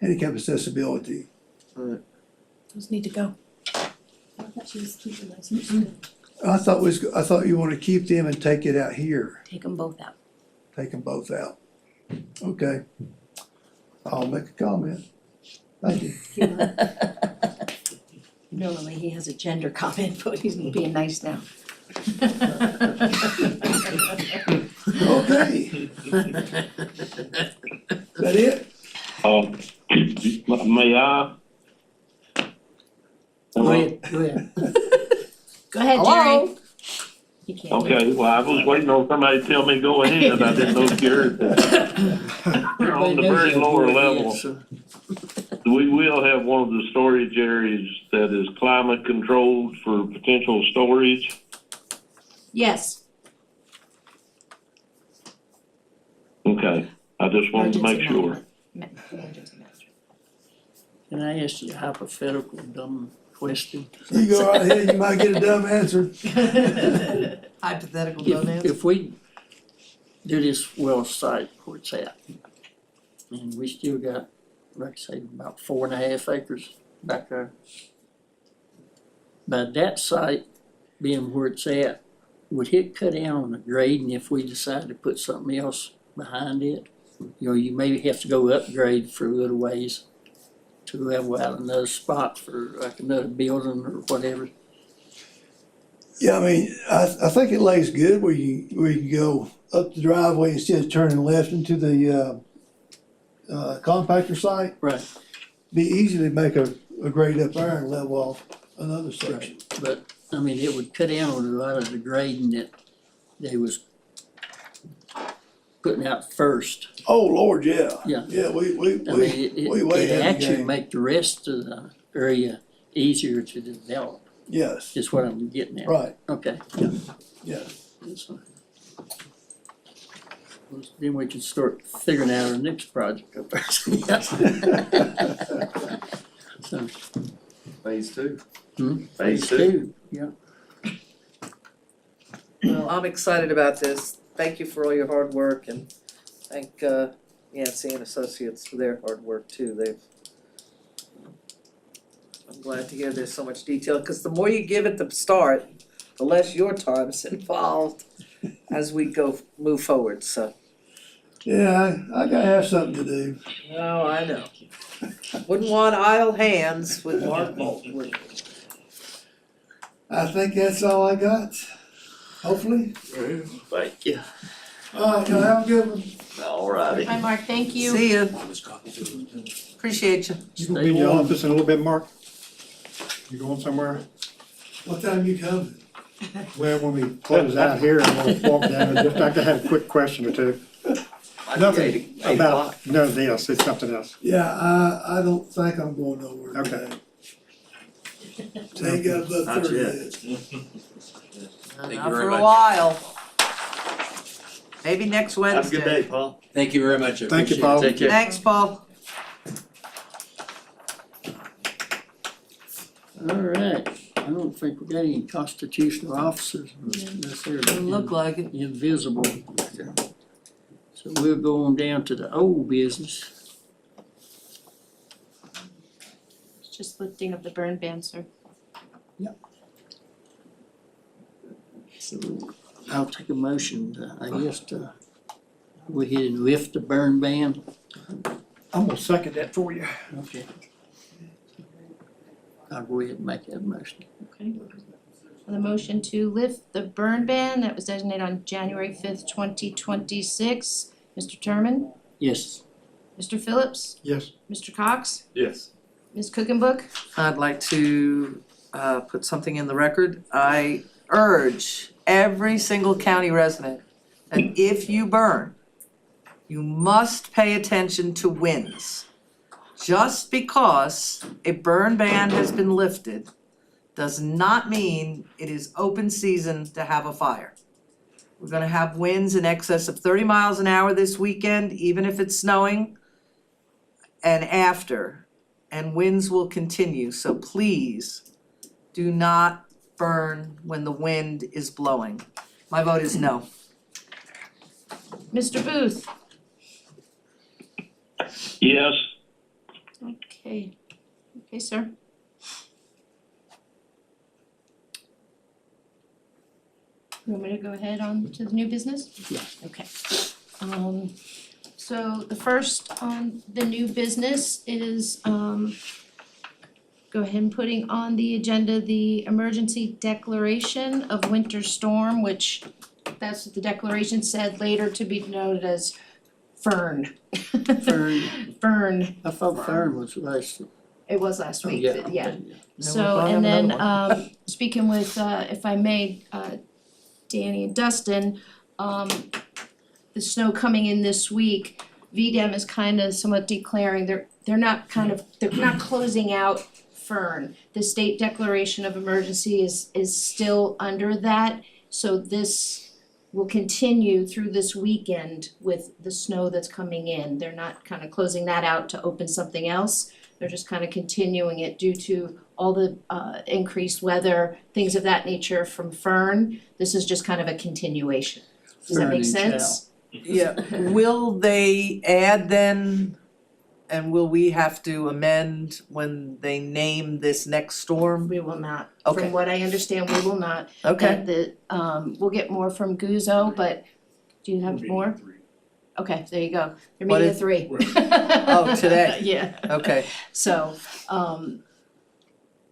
handicap accessibility. Those need to go. I thought she was keeping those. I thought you wanted to keep them and take it out here, Take them both out. take them both out. Okay. I'll make a comment. Thank you. Normally he has a gender comment, but he's being nice now. Okay. That it? May I? Go ahead, go ahead. Go ahead, Jerry. Hello? He can't. Okay, well, I was waiting on somebody to tell me go ahead, I didn't know if you heard that. On the very lower level, we will have one of the storage areas that is climate controlled for potential storage. Yes, Okay, I just wanted to make emergency sure. emergency management. Can I ask you a hypothetical dumb question? You go right ahead, you might get a dumb answer. Hypothetical dumbass. If we do this well site where it's at, and we still got, like I say, about 4.5 acres back there. But that site being where it's at, would it cut down on the grading if we decide to put something else behind it? You know, you maybe have to go upgrade for a little ways to level out another spot for like another building or whatever. Yeah, I mean, I think it lays good where you go up the driveway instead of turning left into the compactor site. Right. Be easy to make a grade up there and level off another section. But, I mean, it would cut down on a lot of the grading that they was putting out first. Oh, Lord, yeah. Yeah. Yeah, we I mean, we way it ahead of the actually game. make the rest of the area easier to develop, Yes, is what I'm getting at. right, Okay, yeah. that's fine. Well, then we can start figuring out our next project up there. So, Phase 2. phase two, yeah. Well, I'm excited about this. Thank you for all your hard work and thank Yancy and Associates for their hard work too. I'm glad to hear there's so much detail, because the more you give at the start, the less your time's involved as we move forward, so. Yeah, I gotta have something to do. Oh, I know. Wouldn't want idle hands with Mark Bolton, would you? I think that's all I got, hopefully. Thank you. Y'all have a good one. Alrighty. Bye, Mark, thank you. See ya. Appreciate you. You gonna be in your office in a little bit, Mark? You going somewhere? What time you coming? Well, when we close out here, I'm gonna walk down, I'd just like to have a quick question or two. Nothing about, none of this, it's something else. Yeah, I don't think I'm going nowhere Okay. today. Ain't got about Not 30 yet. minutes. Thank you Not very for a much. while. Maybe next Have a Wednesday. good day, Paul. Thank you very much, I Thank you, appreciate it. Paul. Take care. Thanks, Paul. All right, I don't think we got any constitutional officers unless they're Doesn't look like it. invisible. So we'll go on down to the old business. It's just lifting of the burn ban, sir. So I'll take a motion, I guess, to go ahead and lift the burn ban. I'm gonna second that for you. Okay. I'll go ahead and make that motion. Okay. On the motion to lift the burn ban that was designated on January 5th, 2026. Mr. Turman, Yes. Mr. Phillips, Yes. Mr. Cox, Yes. Ms. Cookenbook. I'd like to put something in the record. I urge every single county resident that if you burn, you must pay attention to winds. Just because a burn ban has been lifted does not mean it is open season to have a fire. We're gonna have winds in excess of 30 miles an hour this weekend, even if it's snowing and after, and winds will continue, so please do not burn when the wind is blowing. My vote is no. Mr. Booth. Yes, Okay. Okay, sir. You want me to go ahead on to the new business? Yeah. Okay. So the first on the new business is, go ahead and putting on the agenda the emergency declaration of winter storm, which that's what the declaration said, later to be noted as Fern. Fern. Fern, I thought Fern was last. it was last week, but yeah. Then we'll So, probably and have then, another speaking with, if I may, Danny and Dustin, the snow coming in this week, VDEM is kind of somewhat declaring they're not closing out Fern. The state declaration of emergency is still under that, so this will continue through this weekend with the snow that's coming in. They're not kind of closing that out to open something else. They're just kind of continuing it due to all the increased weather, things of that nature from Fern. This is just kind of a continuation. Does that Fern make and sense? Yeah, will they add then, and will we have to amend when they name this next storm? We will not. Okay. From what I understand, we will not. Okay, We'll get more from Guzzo, but do you have more? Okay, there you go. They're What meeting at is- 3. Oh, today? Yeah. okay, So,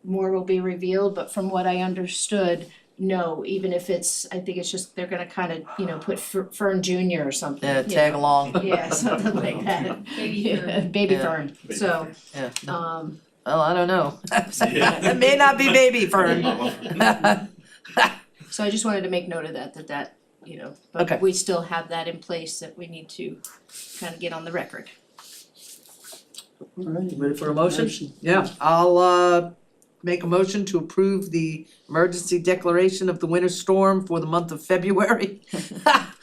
more will be revealed, but from what I understood, no, even if I think it's just, they're gonna kind of, put Fern Junior or something. yeah, tag along, Yeah, something like that. Baby Fern. Baby Yeah. Fern, so, yeah. um, Well, I don't know. It may not be baby Fern. so I just wanted to make note of that, Okay. but we still have that in place that we need to kind of get on the record. Alright. Ready for a motion? Yeah, I'll make a motion to approve the emergency declaration of the winter storm for the month of February.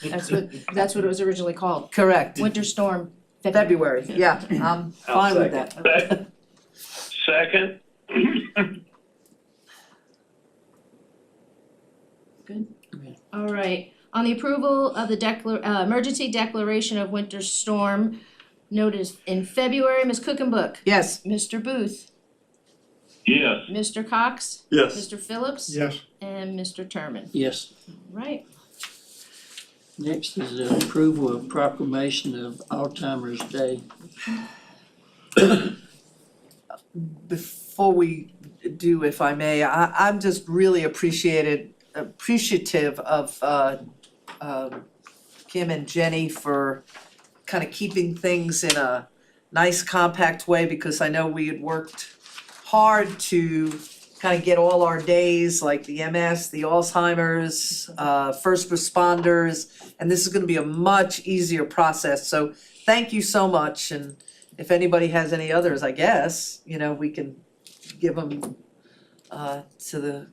That's what it was originally called, Correct, winter storm, February, yeah, I'm fine with that. Second, All right, on the approval of the emergency declaration of winter storm noted in February, Ms. Cookenbook, Yes, Mr. Booth, yes. Mr. Cox, Yes. Mr. Phillips, Yes, and Mr. Terman. Yes. Right, Next is the approval of proclamation of Alzheimer's Day. before we do, if I may, I'm just really appreciative of Kim and Jenny for kind of keeping things in a nice compact way, because I know we had worked hard to kind of get all our days, like the MS, the Alzheimer's, first responders, and this is gonna be a much easier process, so thank you so much, and if anybody has any others, I guess, we can give them to the,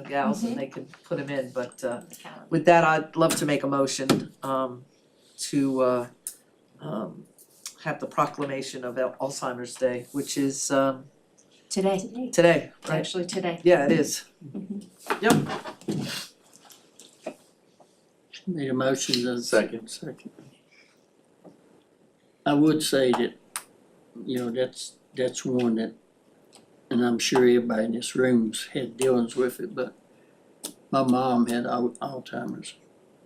gals and they can put them in, but with that, I'd love to make a motion to have the proclamation of Alzheimer's Day, which is today, today, it's right? actually today. Yeah, it is. Yep, Made a motion to. Second. Second. I would say that, that's one that, and I'm sure everybody in this room's had dealings with it, but my mom had Alzheimer's,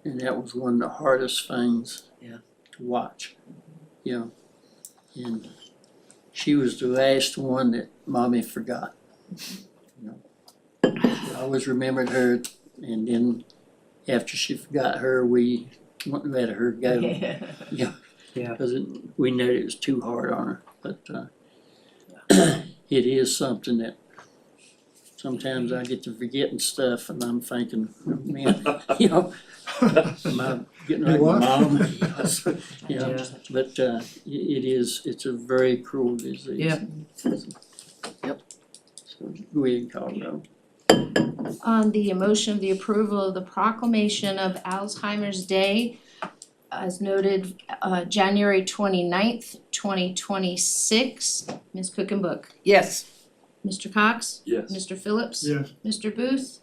and that was one of the hardest things Yeah. to watch, and she was the last one that mommy forgot. I always remembered her, and then after she forgot her, we wouldn't let her go. Yeah. Cause we knew it was too hard on her, but it is something that sometimes I get to forgetting stuff and I'm thinking, oh, man, am I getting like my mom? But it's a very cruel disease. Yeah. Yep. So go ahead and call it roll. On the motion of the approval of the proclamation of Alzheimer's Day, as noted, January 29th, 2026, Ms. Cookenbook, yes, Mr. Cox, Yes. Mr. Phillips, yes. Mr. Booth,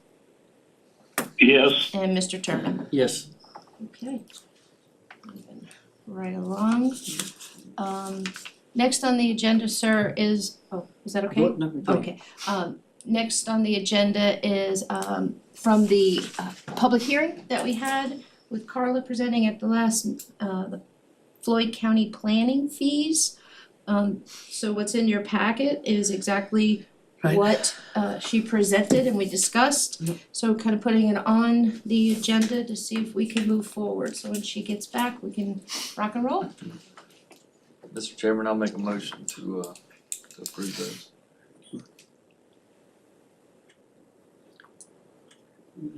Yes, and Mr. Terman. Yes. Okay. Moving right along. Next on the agenda, sir, is that okay? What number three? Okay, next on the agenda is from the public hearing that we had with Carla presenting at the last, the Floyd County planning fees. So what's in your packet is exactly Right. what she presented and we discussed. So kind of putting it on the agenda to see if we can move forward, so when she gets back, we can rock and roll. Mr. Chairman, I'll make a motion to approve those.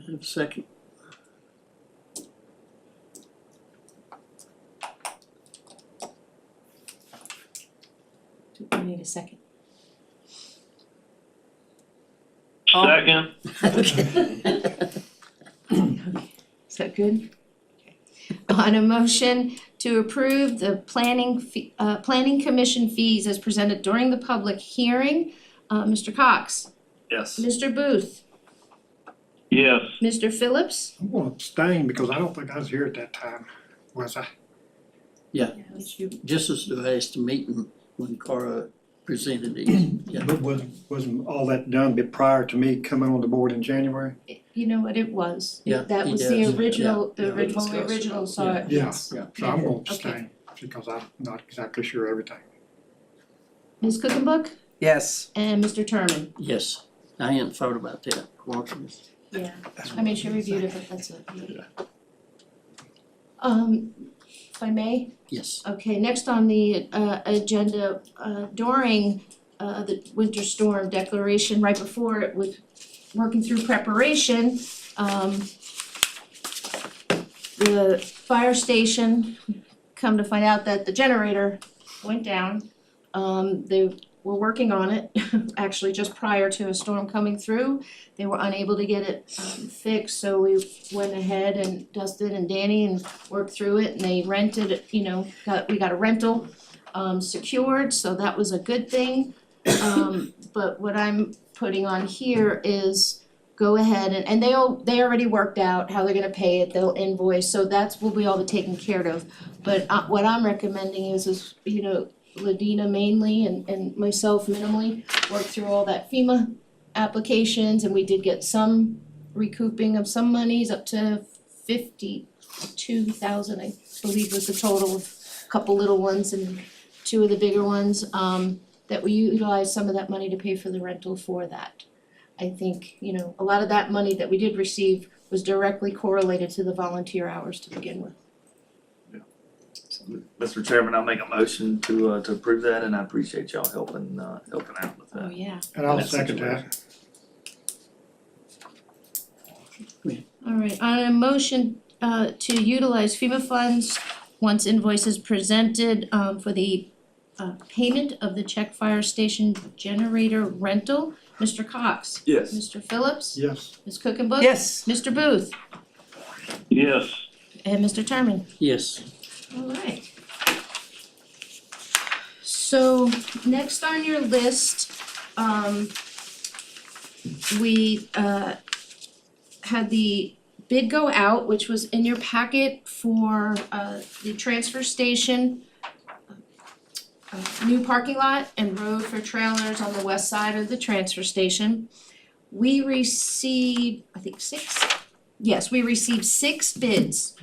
Have a second. I need a second. Second, Is that good? On a motion to approve the planning commission fees as presented during the public hearing, Mr. Cox, Yes. Mr. Booth, yes. Mr. Phillips. I'm gonna abstain because I don't think I was here at that time, was I? Just as the last meeting when Cara presented it, yeah. But wasn't all that done prior to me coming on the board in January? You know what it was? Yeah, That he was does. the original, Yeah, the we discussed it. original, so. Yeah, Yeah. so I'm gonna abstain because I'm not exactly sure everything. Ms. Cookenbook Yes. and Mr. Terman. Yes, I hadn't thought about that. Yeah. I mean, she reviewed it, but that's it. If I may? Yes, Okay, next on the agenda, during the winter storm declaration, right before it was working through preparation, the fire station, come to find out that the generator went down. They were working on it, actually just prior to a storm coming through. They were unable to get it fixed, so we went ahead and Dustin and Danny and worked through it, and they rented it, we got a rental secured, so that was a good thing. But what I'm putting on here is go ahead and they already worked out how they're gonna pay it, they'll invoice, so that's will be all taken care of. But what I'm recommending is Ladina mainly and myself minimally work through all that FEMA applications, and we did get some recouping of some monies up to 52,000, I believe was the total, of a couple little ones and two of the bigger ones, that we utilized some of that money to pay for the rental for that. I think, a lot of that money that we did receive was directly correlated to the volunteer hours to begin with. Mr. Chairman, I'll make a motion to approve that, and I appreciate y'all helping out with Oh, that. yeah. And I'll That second situation. that. Alright, on a motion to utilize FEMA funds, once invoices presented for the payment of the check fire station generator rental, Mr. Cox, Yes. Mr. Phillips, Yes, Ms. Cookenbook. Yes. Mr. Booth, Yes, and Mr. Terman. yes, Alright. So next on your list, we had the bid go out, which was in your packet for the transfer station, new parking lot and road for trailers on the west side of the transfer station. We received, I think we received 6 bids.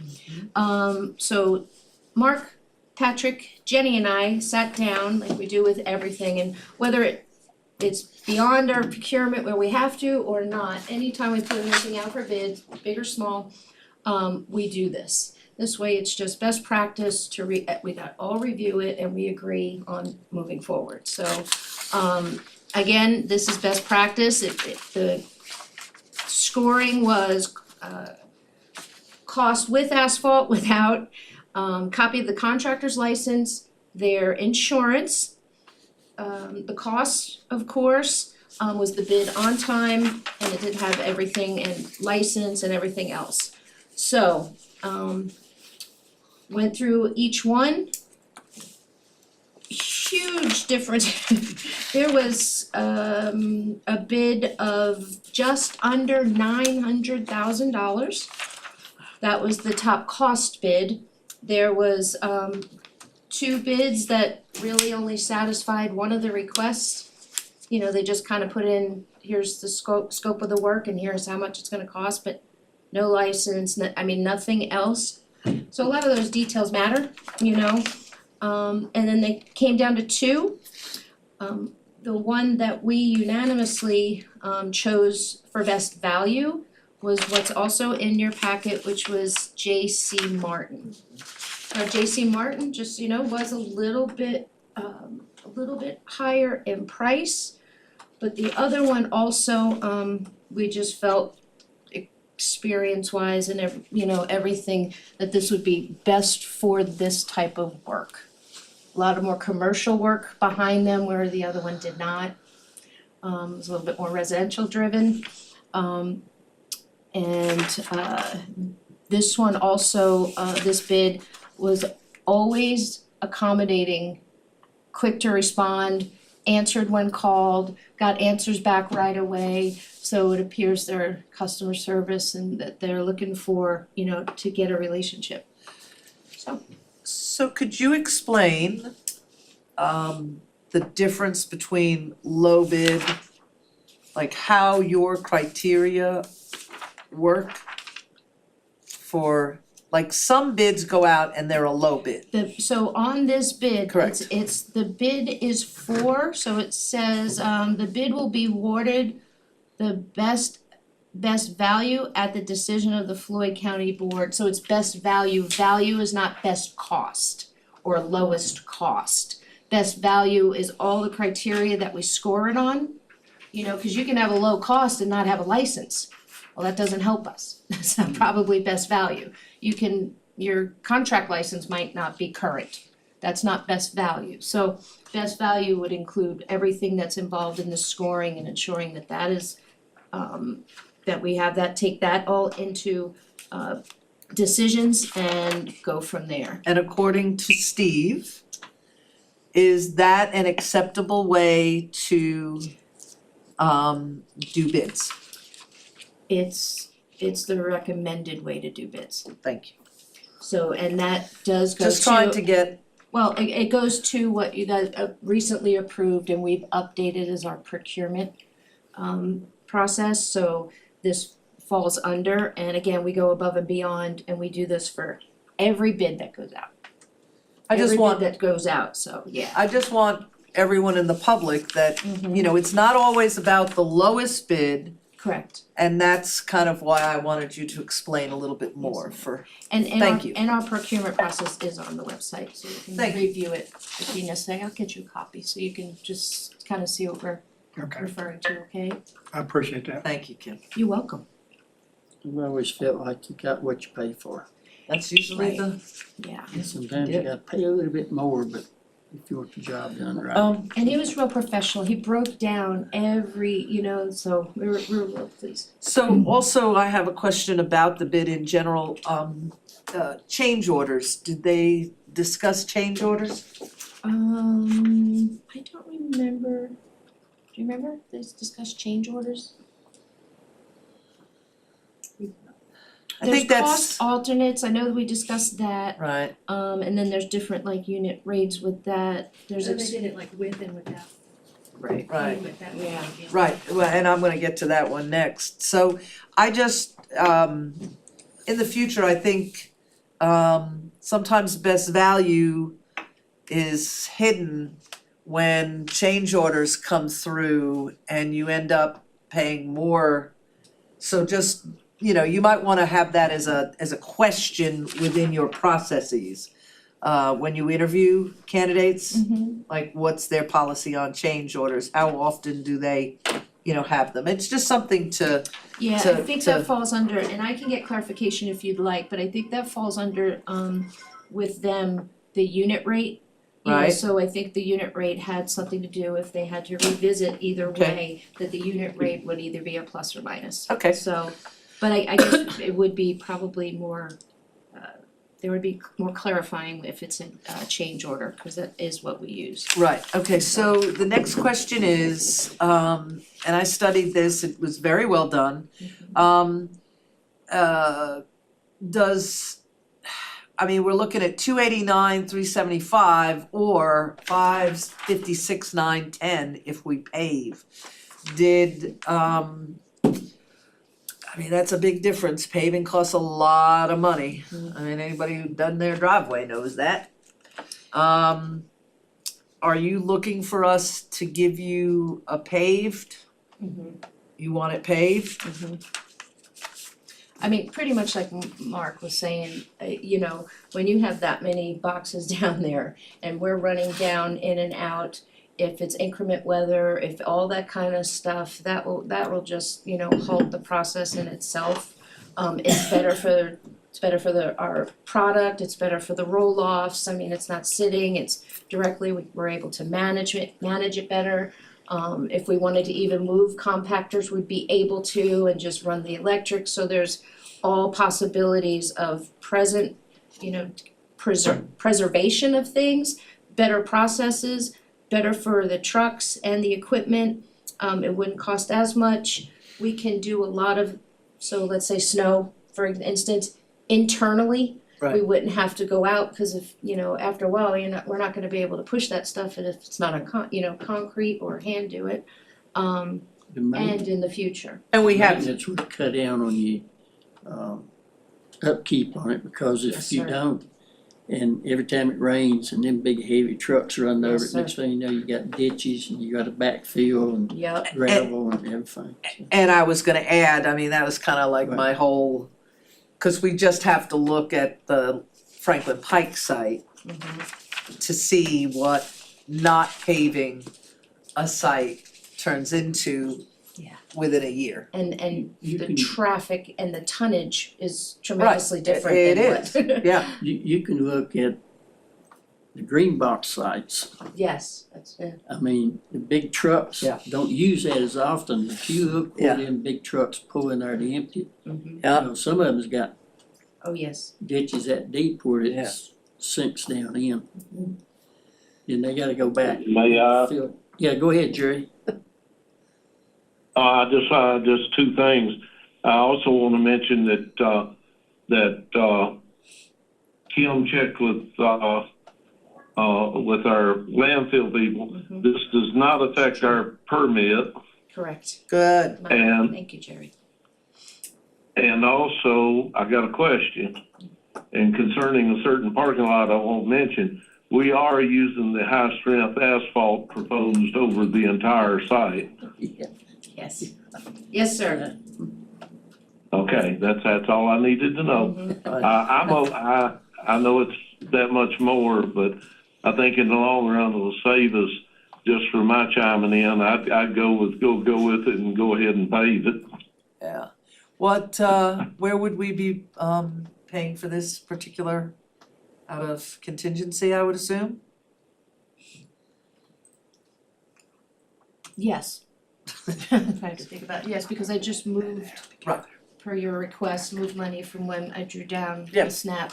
So Mark, Patrick, Jenny and I sat down like we do with everything, and whether it's beyond our procurement where we have to or not, anytime we put anything out for bid, big or small, we do this. This way it's just best practice to we all review it and we agree on moving forward. So again, this is best practice. The scoring was cost with asphalt, without, copy of the contractor's license, their insurance, the cost, of course, was the bid on time, and it did have everything and license and everything else. So, went through each one. Huge difference. There was a bid of just under $900,000. That was the top cost bid. There was 2 bids that really only satisfied one of the requests. They just kind of put in, here's the scope of the work and here's how much it's gonna cost, but no license, nothing else. So a lot of those details matter, and then they came down to 2. The one that we unanimously chose for best value was what's also in your packet, which was J.C. Martin. Now J.C. Martin just, was a little bit higher in price, but the other one also, we just felt experience-wise and everything, that this would be best for this type of work. a lot of more commercial work behind them where the other one did not. It was a little bit more residential driven. This one also, this bid was always accommodating, quick to respond, answered when called, got answers back right away. So it appears they're customer service and that they're looking for, to get a relationship. So could you explain the difference between low bid, like how your criteria work for, like some bids go out and they're a low bid. So on this bid, Correct. it's the bid is for, so it says, the bid will be awarded the best value at the decision of the Floyd County Board, so it's best value. Value is not best cost or lowest cost. Best value is all the criteria that we score it on, cause you can have a low cost and not have a license. Well, that doesn't help us. That's not probably best value. Your contract license might not be current. That's not best value. So best value would include everything that's involved in the scoring and ensuring that that is, that we have that, take that all into decisions and go from there. And according to Steve, is that an acceptable way to do bids? It's the recommended way to do bids. Thank you. So, and that does go to. Just trying to get, Well, it goes to what you guys recently approved and we've updated as our procurement process, so this falls under, and again, we go above and beyond and we do this for every bid that goes out. I just want, Every bid that goes out, so yeah. I just want everyone in the public that, Mhm. it's not always about the lowest bid, Correct. and that's kind of why I wanted you to explain a little bit more Yes. for, And Thank you. our procurement process is on the website, so you Thank can you. review it if you necessary. I'll get you a copy, so you can just kind of see what we're Okay, referring to, okay? I appreciate that. thank you, Kim. You're welcome. I've always felt like you got what you pay for. That's usually the, Yeah. Sometimes you gotta pay a little bit more, but if you want the job done right. And he was real professional. He broke down every, so we were real pleased. so also I have a question about the bid in general, change orders, did they discuss change orders? I don't remember. Do you remember they discussed change orders? I think There's that's, cost alternates. I know that we discussed that. right, And then there's different like unit rates with that. There's So they did it like with and without. right. right. With that. Yeah. Right, well, and I'm gonna get to that one next. So I just, in the future, I think, sometimes best value is hidden when change orders come through and you end up paying more. So just, you might wanna have that as a question within your processes. When you interview candidates, Mhm. like what's their policy on change orders, how often do they, have them? It's just something to, Yeah, I to- think to- that falls under, and I can get clarification if you'd like, but I think that falls under with them, the unit rate. Right. So I think the unit rate had something to do if they had to revisit either Okay. way, that the unit rate would either be a plus or minus. Okay. So, but I guess it would be probably more, there would be more clarifying if it's a change order, cause that is what we use. right, okay, so the next question is, and I studied this, it was very well done. We're looking at 289, 375, or 556, 910 if we pave. That's a big difference, paving costs a lot of money. Anybody who's done their driveway knows that. Are you looking for us to give you a paved? You want it paved? Pretty much like Mark was saying, when you have that many boxes down there and we're running down in and out, if it's inclement weather, if all that kind of stuff, that will just, halt the process in itself. It's better It's better for our product, it's better for the roll-offs, I mean, it's not sitting, it's directly, we're able to manage it better. If we wanted to even move compactors, we'd be able to and just run the electric, so there's all possibilities of present, preservation of things, better processes, better for the trucks and the equipment, it wouldn't cost as much. We can do a lot of, so let's say snow, for instance, internally. We Right. wouldn't have to go out, cause if, after a while, we're not gonna be able to push that stuff if it's not on concrete or hand do it. The And in the future. And we have, maintenance would cut down on your, upkeep on it, because Yes, if you sir. don't, and every time it rains and them big heavy trucks run over Yes, it, next sir. thing you know, you got ditches and you got to backfill and Yep. gravel and everything. So, and I was gonna add, I mean, that was kinda like Right. my whole, cause we just have to look at the Franklin Pike site to see what not paving a site turns into Yeah. within a year. And You the can- traffic and the tonnage is tremendously It- different it than is. what. Yeah, You can look at the green box sites. Yes, that's it. I mean, the big trucks Yeah. don't use that as often. If you look Yeah. for them big trucks pulling there to empty it, yeah, some of them's got Oh, yes. ditches that deep where it Yeah. sinks down in. Then they gotta go back. May I? Yeah, go ahead, Jerry. Just two things. I also want to mention that Kim checked with our landfill people. Mhm. This does not affect our permit. Correct. good. And- Thank you, Jerry. And also, I got a question. And concerning a certain parking lot I won't mention, we are using the high-strength asphalt proposed over the entire site. Yes. Yes, sir. Okay, that's all I needed to know. Mhm. I know it's that much more, but I think in the long run it'll save us. Just for my chiming in, I'd go with it and go ahead and pave it. Yeah. What, where would we be, paying for this particular, out of contingency, I would assume? Yes. If I have to think about it, yes, because I just moved. Right. Per your request, moved money from when I drew down Yep. the SNAP.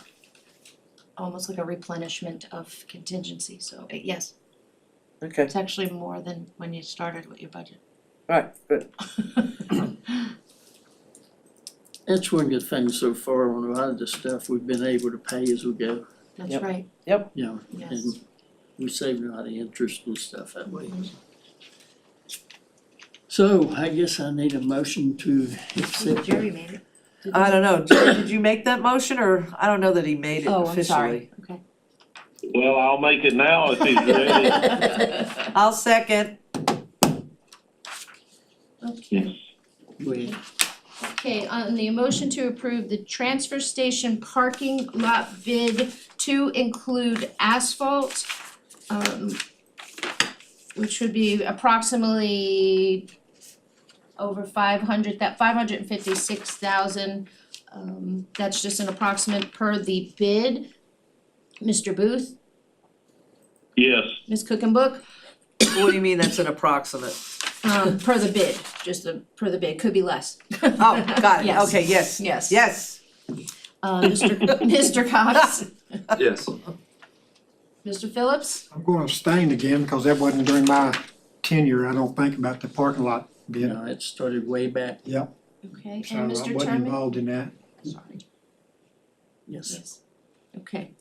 Almost like a replenishment of contingency, so yes, Okay, it's actually more than when you started with your budget. right, good. That's one good thing so far on a lot of the stuff we've been able to pay as we go, That's Yep. right, you know, yes. and we save a lot of interest and stuff that way. So I guess I need a motion to accept. Jerry made it. Did I you? don't know, Jerry, did you make that motion, or, I don't know that he made it Oh, I'm officially. sorry, okay. Well, I'll make it now if he's ready. I'll second. Okay. Go ahead. Okay, on the motion to approve the transfer station parking lot bid to include asphalt, which would be approximately over 556,000. That's just an approximate per the bid. Mr. Booth, Yes, Ms. Cook and Book, What do you mean that's an approximate? per the bid, per the bid, could be less. Oh, got it, Yes. okay, yes, Yes. yes. Mr. Cox, Yes. Mr. Phillips, I'm gonna abstain again, because that wasn't during my tenure, I don't think, about the parking lot You bid. know, it started way back, Yep, okay, so I and Mr. wasn't Terman? involved in that. Sorry. yes. Yes. Okay.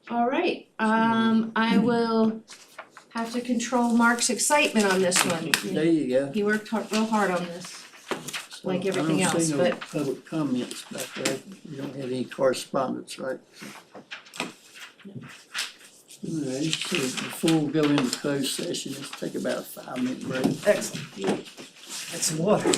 All right, I will have to control Mark's excitement on this one. There you go. He worked real hard on this. So Like everything I don't see else, no but- public comments back there. We don't have any correspondence, right? Alright, so before we go into closed session, let's take about a 5-minute break. Excellent. Get some water.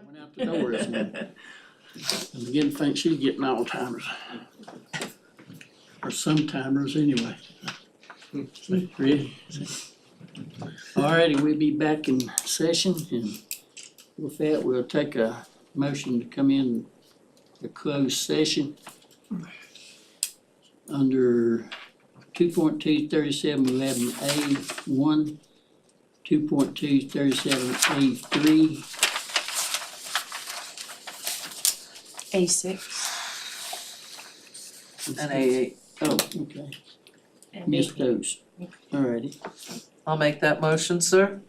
Went out the door this morning. I'm beginning to think she's getting Alzheimer's. Or some-timers anyway. Really? Alrighty, we'll be back in session, and with that, we'll take a motion to come in a closed session. Under 2.237, we have an A1, 2.237A3, A6. And A8. oh, okay, And missed those. Alrighty, I'll make that motion, sir.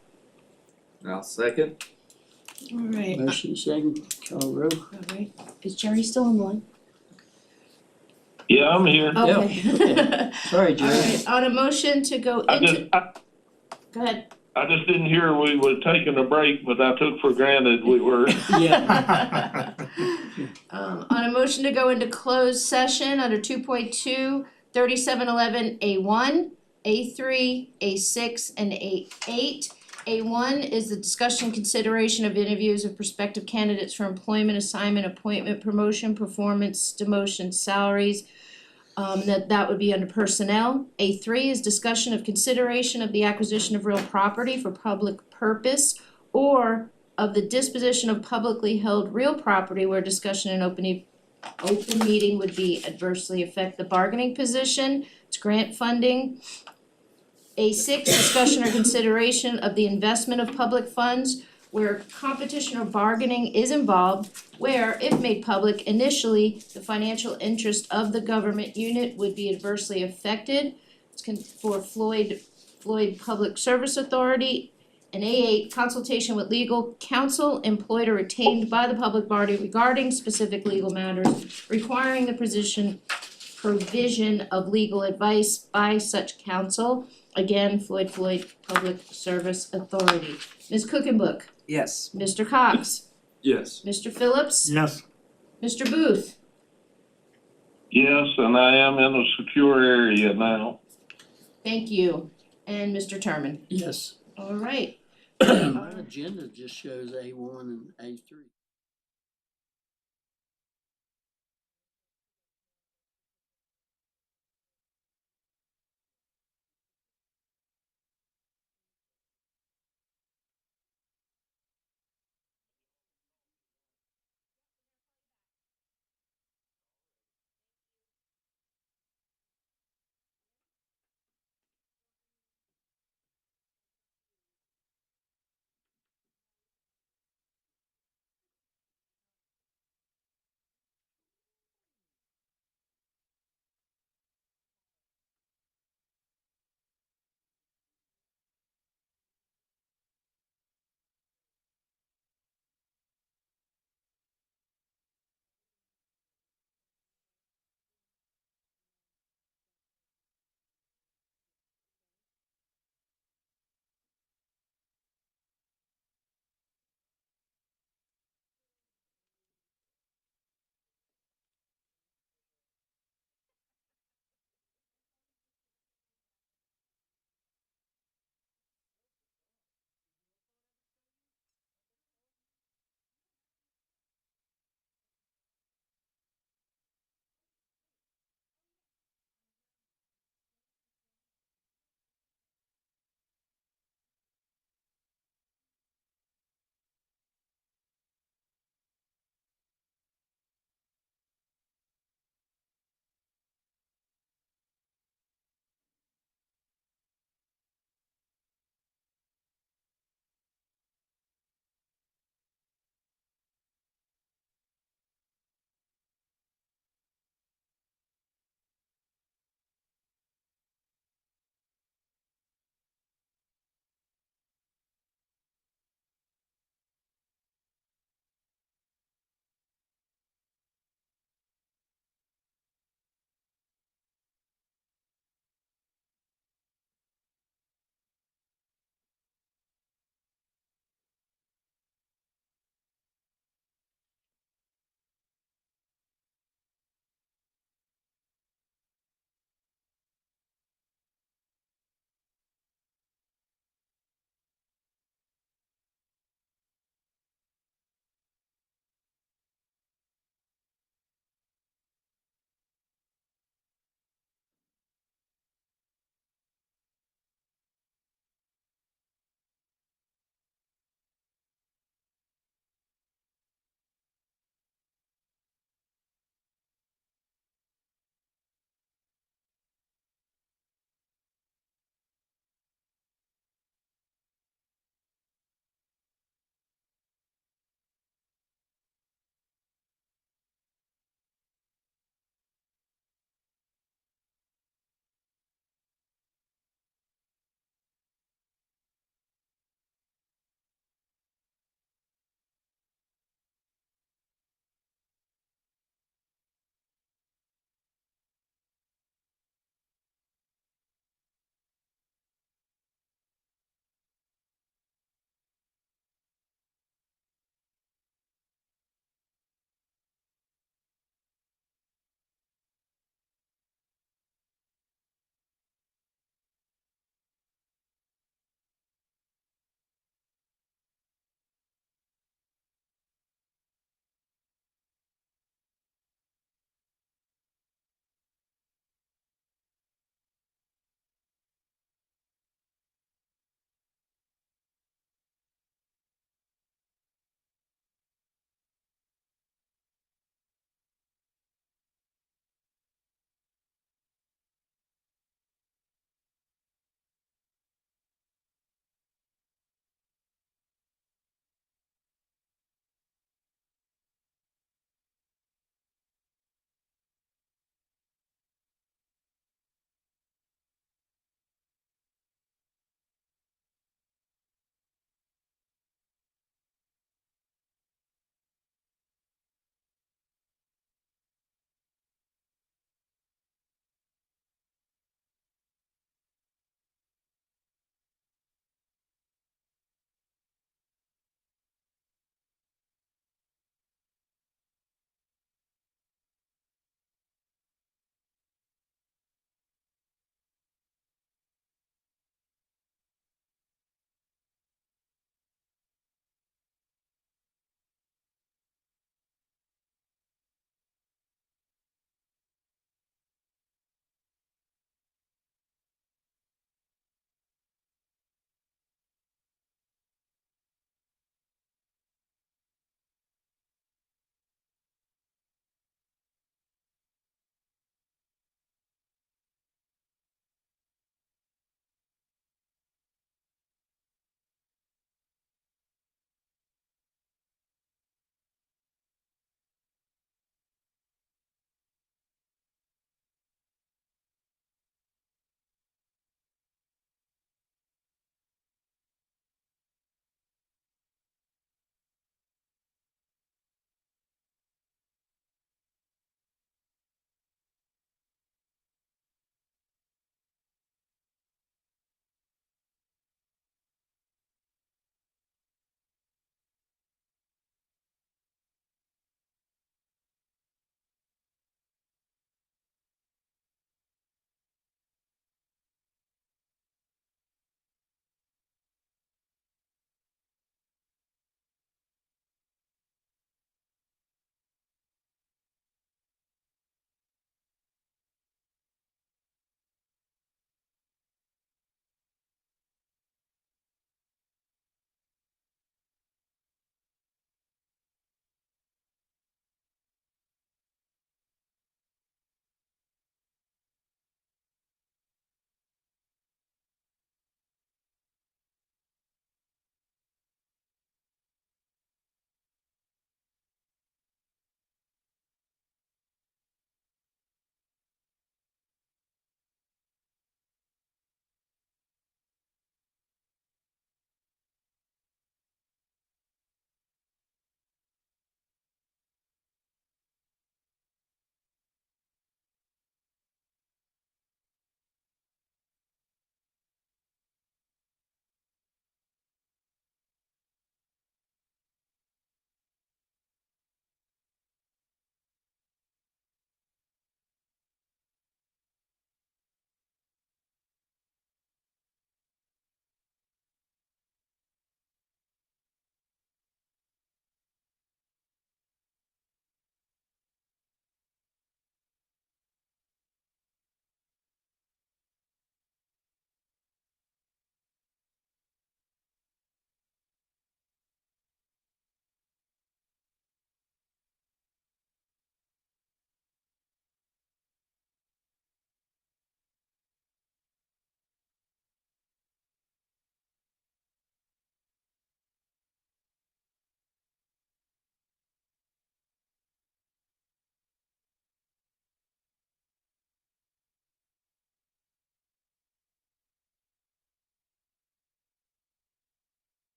I'll second. Alright, motion second, call roll. alright, is Jerry still on the line? Yeah, I'm here. Okay. Sorry, Jerry. Alright, on a motion to go I into, go ahead. just didn't hear we were taking a break, but I took for granted we were. Yeah, On a motion to go into closed session under 2.23711 A1, A3, A6, and A8. A1 is the discussion and consideration of interviews of prospective candidates for employment, assignment, appointment, promotion, performance, demotion, salaries. That would be under personnel. A3 is discussion of consideration of the acquisition of real property for public purpose or of the disposition of publicly held real property where discussion in open meeting would be adversely affect the bargaining position. It's grant funding. A6, discussion or consideration of the investment of public funds where competition or bargaining is involved, where, if made public initially, the financial interest of the government unit would be adversely affected. It's for Floyd Public Service Authority. And A8, consultation with legal counsel employed or retained by the public body regarding specific legal matters, requiring the provision of legal advice by such counsel. Again, Floyd Public Service Authority. Ms. Cookenbook, Yes. Mr. Cox, Yes. Mr. Phillips, Yes. Mr. Booth. Yes, and I am in a secure area now. Thank you. And Mr. Terman. yes. All right. My agenda just shows A1 and A3.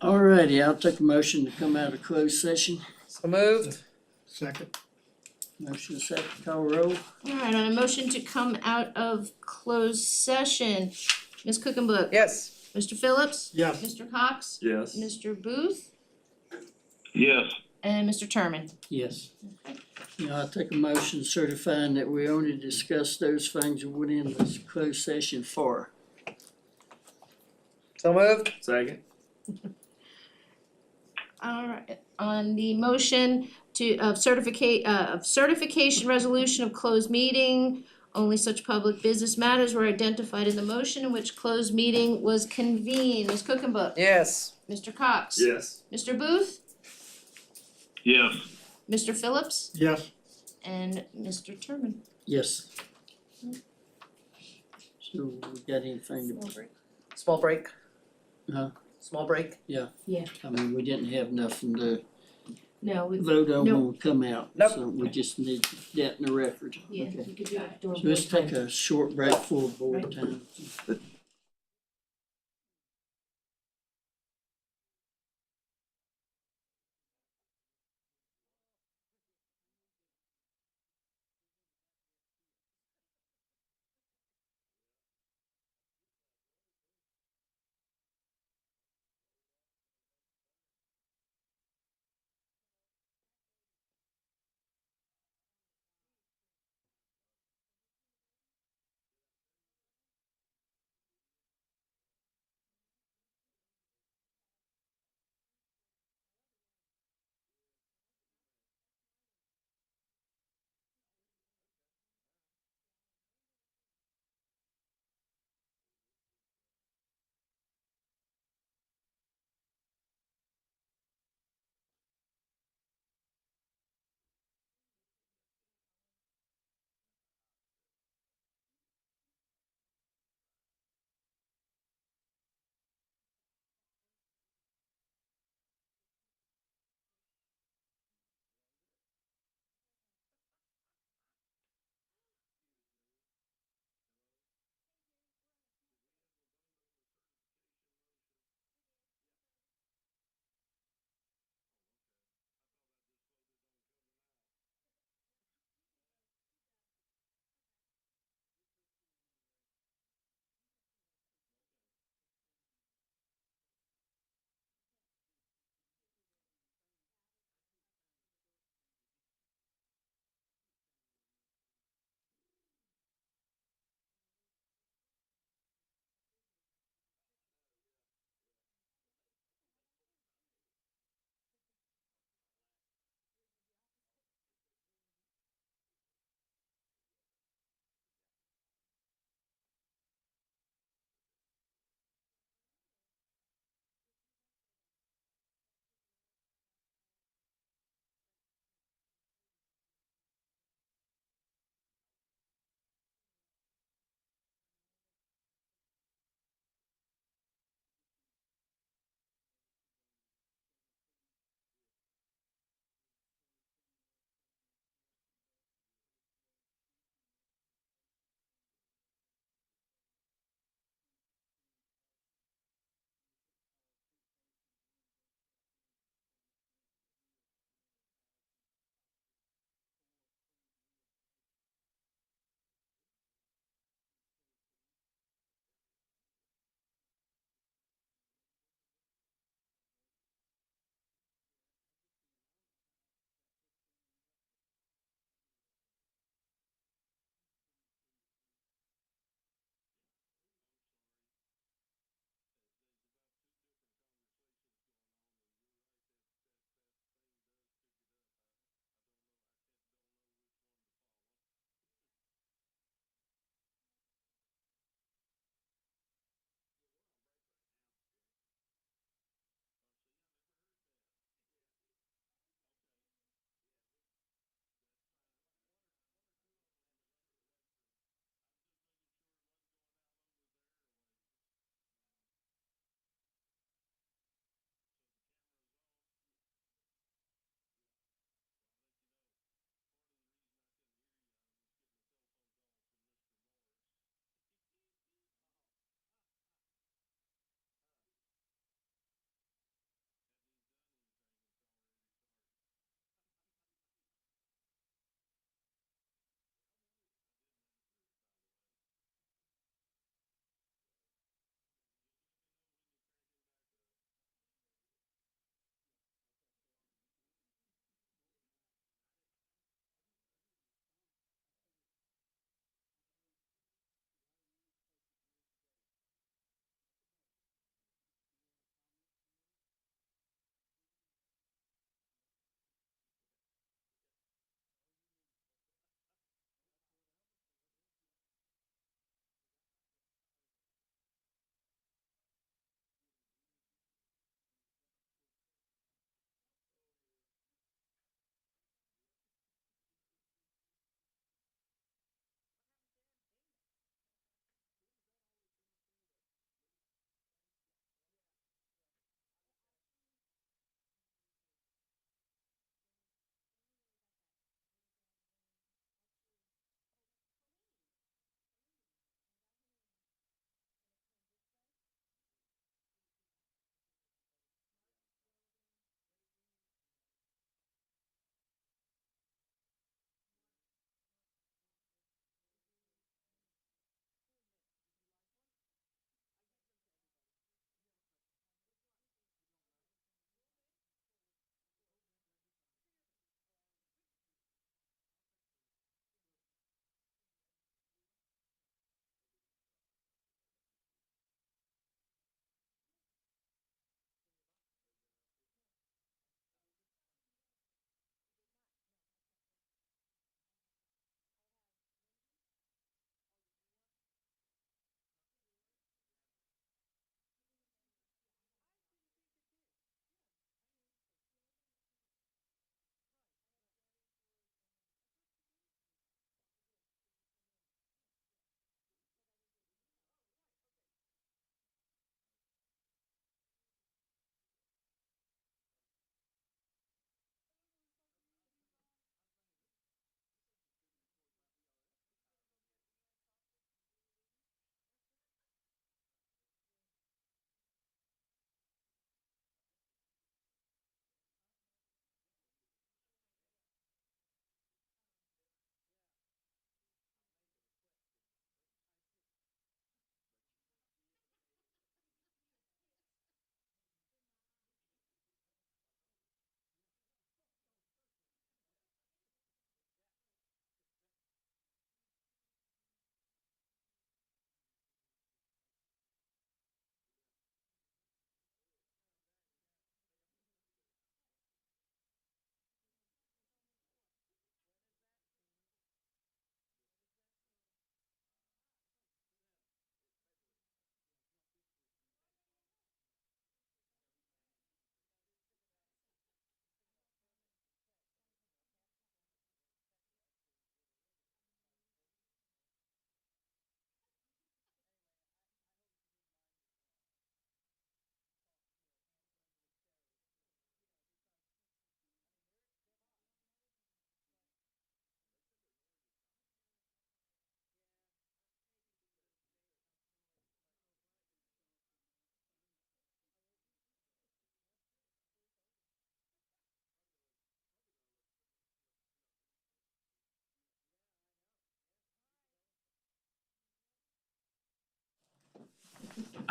Alrighty, I'll take a motion to come out of closed session. So moved. Second. Motion second, call roll. Alright, on a motion to come out of closed session, Ms. Cookenbook. Yes. Mr. Phillips. Yes. Mr. Cox. Yes. Mr. Booth. Yes. And Mr. Terman. Yes. Okay. Now I'll take a motion certifying that we only discussed those things we went in this closed session for. So moved. Second? Alright, on the motion of certification resolution of closed meeting, only such public business matters were identified in the motion in which closed meeting was convened. Ms. Cookenbook. Yes. Mr. Cox. Yes. Mr. Booth. Yes. Mr. Phillips. Yes. And Mr. Terman. Yes. So we got anything to, Small break. Huh? Small break. I mean, we didn't have nothing to No, we, vote on when Nope. we come out. Nope. So we just need that in the record. yeah, Okay. we could do it during So let's board take time. a short break for board time.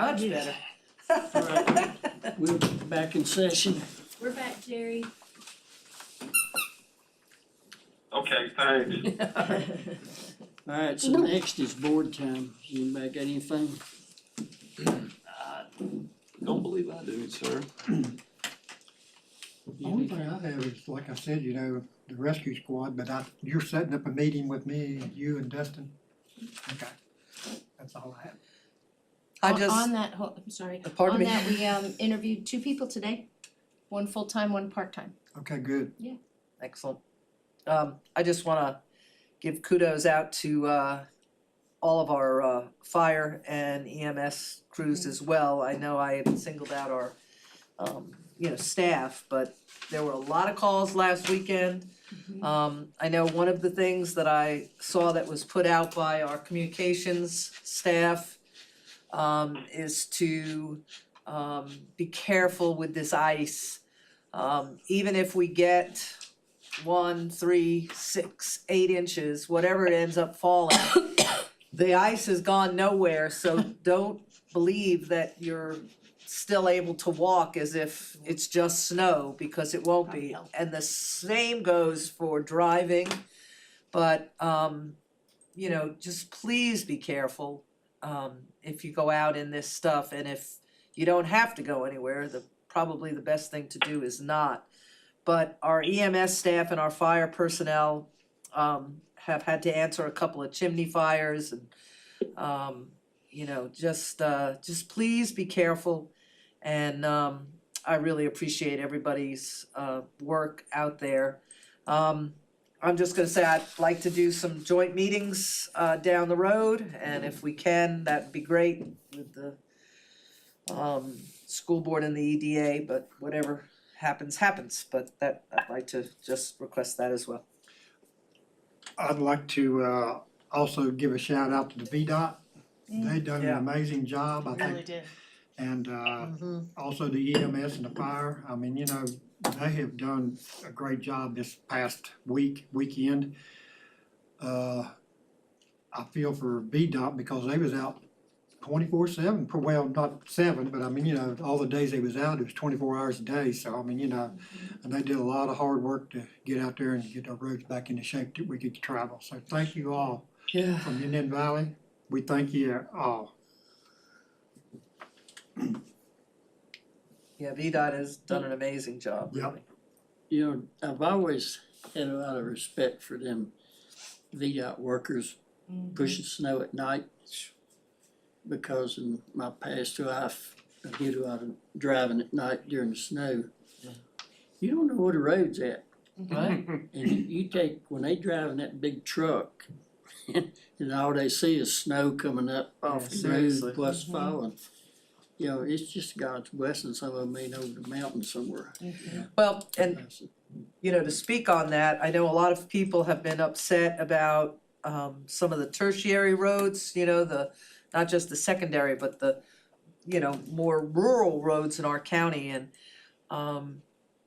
Much better. Alright, we're back in session. We're back, Jerry. Okay, thanks. Alright, so next is board time. Anybody got anything? Don't believe I do, sir. The only thing I have is, like I said, you know, the rescue squad, but you're setting up a meeting with me, you and Dustin? Okay, that's all I have. On that, I'm sorry, Pardon on me? that, we interviewed 2 people today, 1 full-time, 1 part-time. Okay, good. Excellent. I just wanna give kudos out to all of our fire and EMS crews as well. I know I had singled out our staff, but there were a lot of calls last weekend. I know one of the things that I saw that was put out by our communications staff is to be careful with this ice. Even if we get 1, 3, 6, 8 inches, whatever it ends up falling, the ice has gone nowhere, so don't believe that you're still able to walk as if it's just snow, because it won't be. And the same goes for driving, but just please be careful if you go out in this stuff, and if you don't have to go anywhere, probably the best thing to do is not. But our EMS staff and our fire personnel have had to answer a couple of chimney fires, and just please be careful. And I really appreciate everybody's work out there. I'm just gonna say I'd like to do some joint meetings down the road, and if we can, that'd be great with the school board and the EDA, but whatever happens, happens. But I'd like to just request that as well. I'd like to also give a shout out to the VDOT. They done an Yeah. amazing job, I think. did. And also the EMS and the fire. I mean, they have done a great job this past weekend. I feel for VDOT because they was out 24/7, well, not 7, but I mean, all the days they was out, it was 24 hours a day. So I mean, and they did a lot of hard work to get out there and get our roads back into shape that we could travel. So thank you all Yeah. from Indian Valley. We thank you all. Yeah, VDOT has done an amazing job, Yep. really. I've always had a lot of respect for them VDOT workers pushing snow at night, because in my past life, I did a lot of driving at night during the snow. You don't know where the road's at. Right? And you take, when they drive in that big truck, and all they see is snow coming up off the seriously. road, plus falling. It's just God's blessing. Some of them ain't over the mountain somewhere. Well, and to speak on that, I know a lot of people have been upset about some of the tertiary roads, not just the secondary, but the more rural roads in our county. And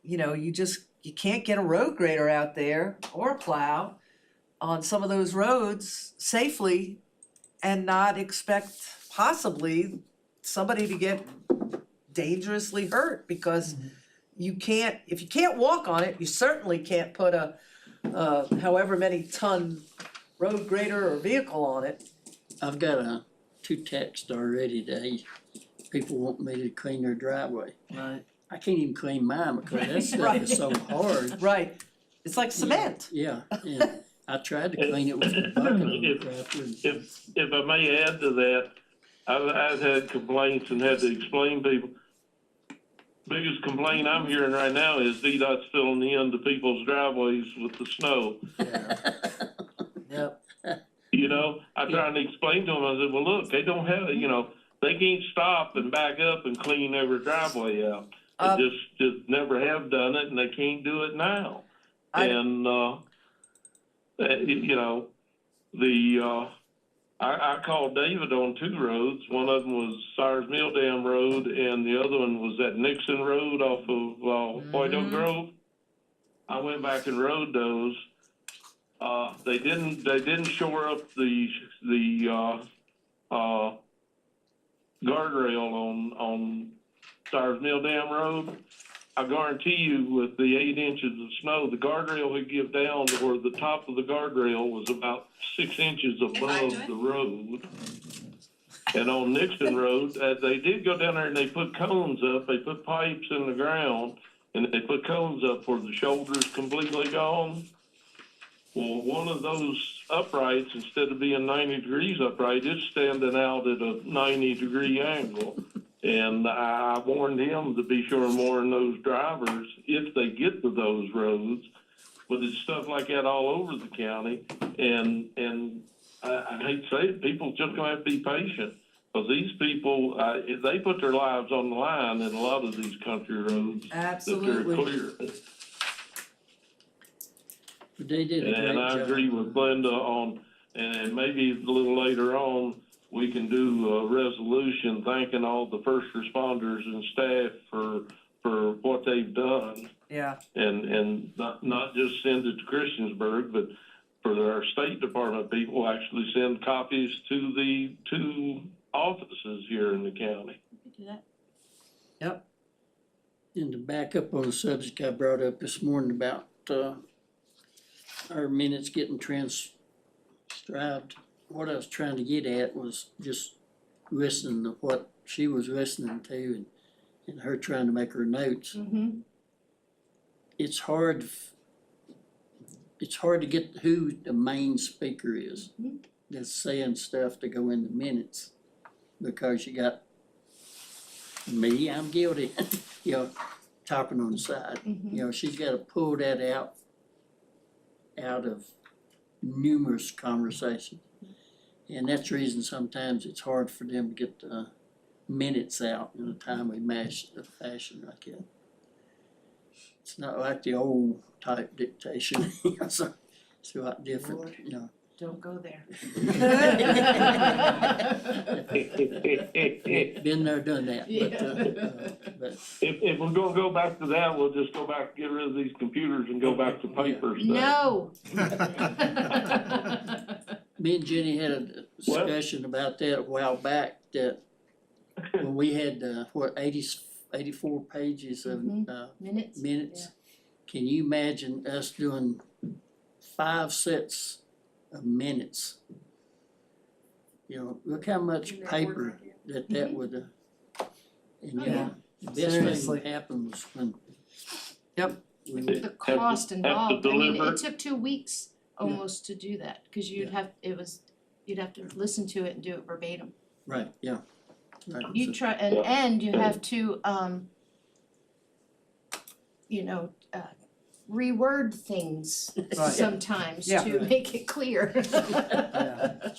you can't get a road grader out there or a plow on some of those roads safely and not expect possibly somebody to get dangerously hurt, because if you can't walk on it, you certainly can't put a however many ton road grader or vehicle on it. I've got 2 texts already today. People want me to clean their driveway. Right. I can't even clean mine because that stuff Right. is so hard. Right. It's like cement. Yeah, and I tried to clean it with a bucket of crap. If I may add to that, I've had complaints and had to explain to people. Biggest complaint I'm hearing right now is VDOT's filling into people's driveways with the snow. Yep. I tried to explain to them, I said, well, look, they don't have, they can't stop and back up and clean every driveway out. They just never have done it, and they can't do it now. I called David on 2 roads. One of them was Sires Mill Dam Road, and the other one was that Nixon Road off of White Oak Grove. I went back and rode those. They didn't shore up the guardrail on Stars Mill Dam Road. I guarantee you with the 8 inches of snow, the guardrail would give down to where the top of the guardrail was about 6 inches above the road. And on Nixon Road, they did go down there and they put cones up, they put pipes in the ground, and they put cones up where the shoulder's completely gone. Well, one of those uprights, instead of being 90 degrees upright, is standing out at a 90-degree angle. And I warned him to be sure and warn those drivers if they get to those roads. But it's stuff like that all over the county. And I hate to say it, people just gonna have to be patient. Because these people, they put their lives on the line in a lot of these country roads that they're clear. But they did a great job. And I agree with Glenda on, and maybe a little later on, we can do a resolution thanking all the first responders and staff for what they've done. Yeah. And not just send it to Christiansburg, but for our State Department people, actually send copies to the 2 offices here in the county. We could do that. Yep. And to back up on the subject I brought up this morning about, our minutes getting transcribed, what I was trying to get at was just listening to what she was listening to and her trying to make her notes. Mm-hmm. It's hard to get who the main speaker is that's saying stuff to go in the minutes, because you got me, I'm guilty, talking on the side. She's gotta pull that out of numerous conversations. And that's the reason sometimes it's hard for them to get the minutes out in a timely fashion like that. It's not like the old type dictation, so it's a lot different, Don't go there. Been there, done that, but If we're gonna go back to that, we'll just go back, get rid of these computers and go back to paper stuff. No. me and Jenny had a discussion about that a while back, that when we had, 84 pages of, Minutes? minutes. Can you imagine us doing 5 sets of minutes? Look how much paper that would, and the best thing Seriously. that happened was when. Yep. we The would- cost involved, I mean, deliver. it took 2 weeks almost to do that, cause you'd have to listen to it and do it verbatim. Right, yeah. Right, You so- try, and you have to, reword things Right. sometimes Yeah. to make it clear. Yeah.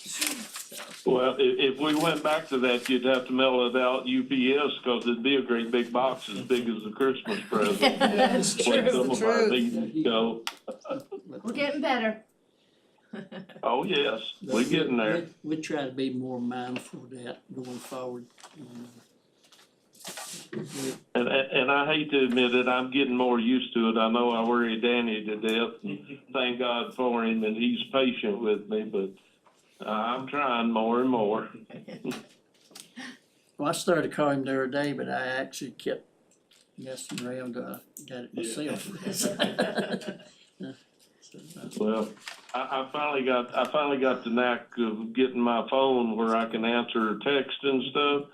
Well, if we went back to that, you'd have to mail it out UPS, cause it'd be a great big box as big as a Christmas present. That's When true. some of our needs go, We're getting better. oh yes, we're getting there. We try to be more mindful of that going forward. And I hate to admit it, I'm getting more used to it. I know I worry Danny to death, and thank God for him, and he's patient with me, but I'm trying more and more. Well, I started calling him the other day, but I actually kept messing around, got it myself. Well, I finally got the knack of getting my phone where I can answer text and stuff.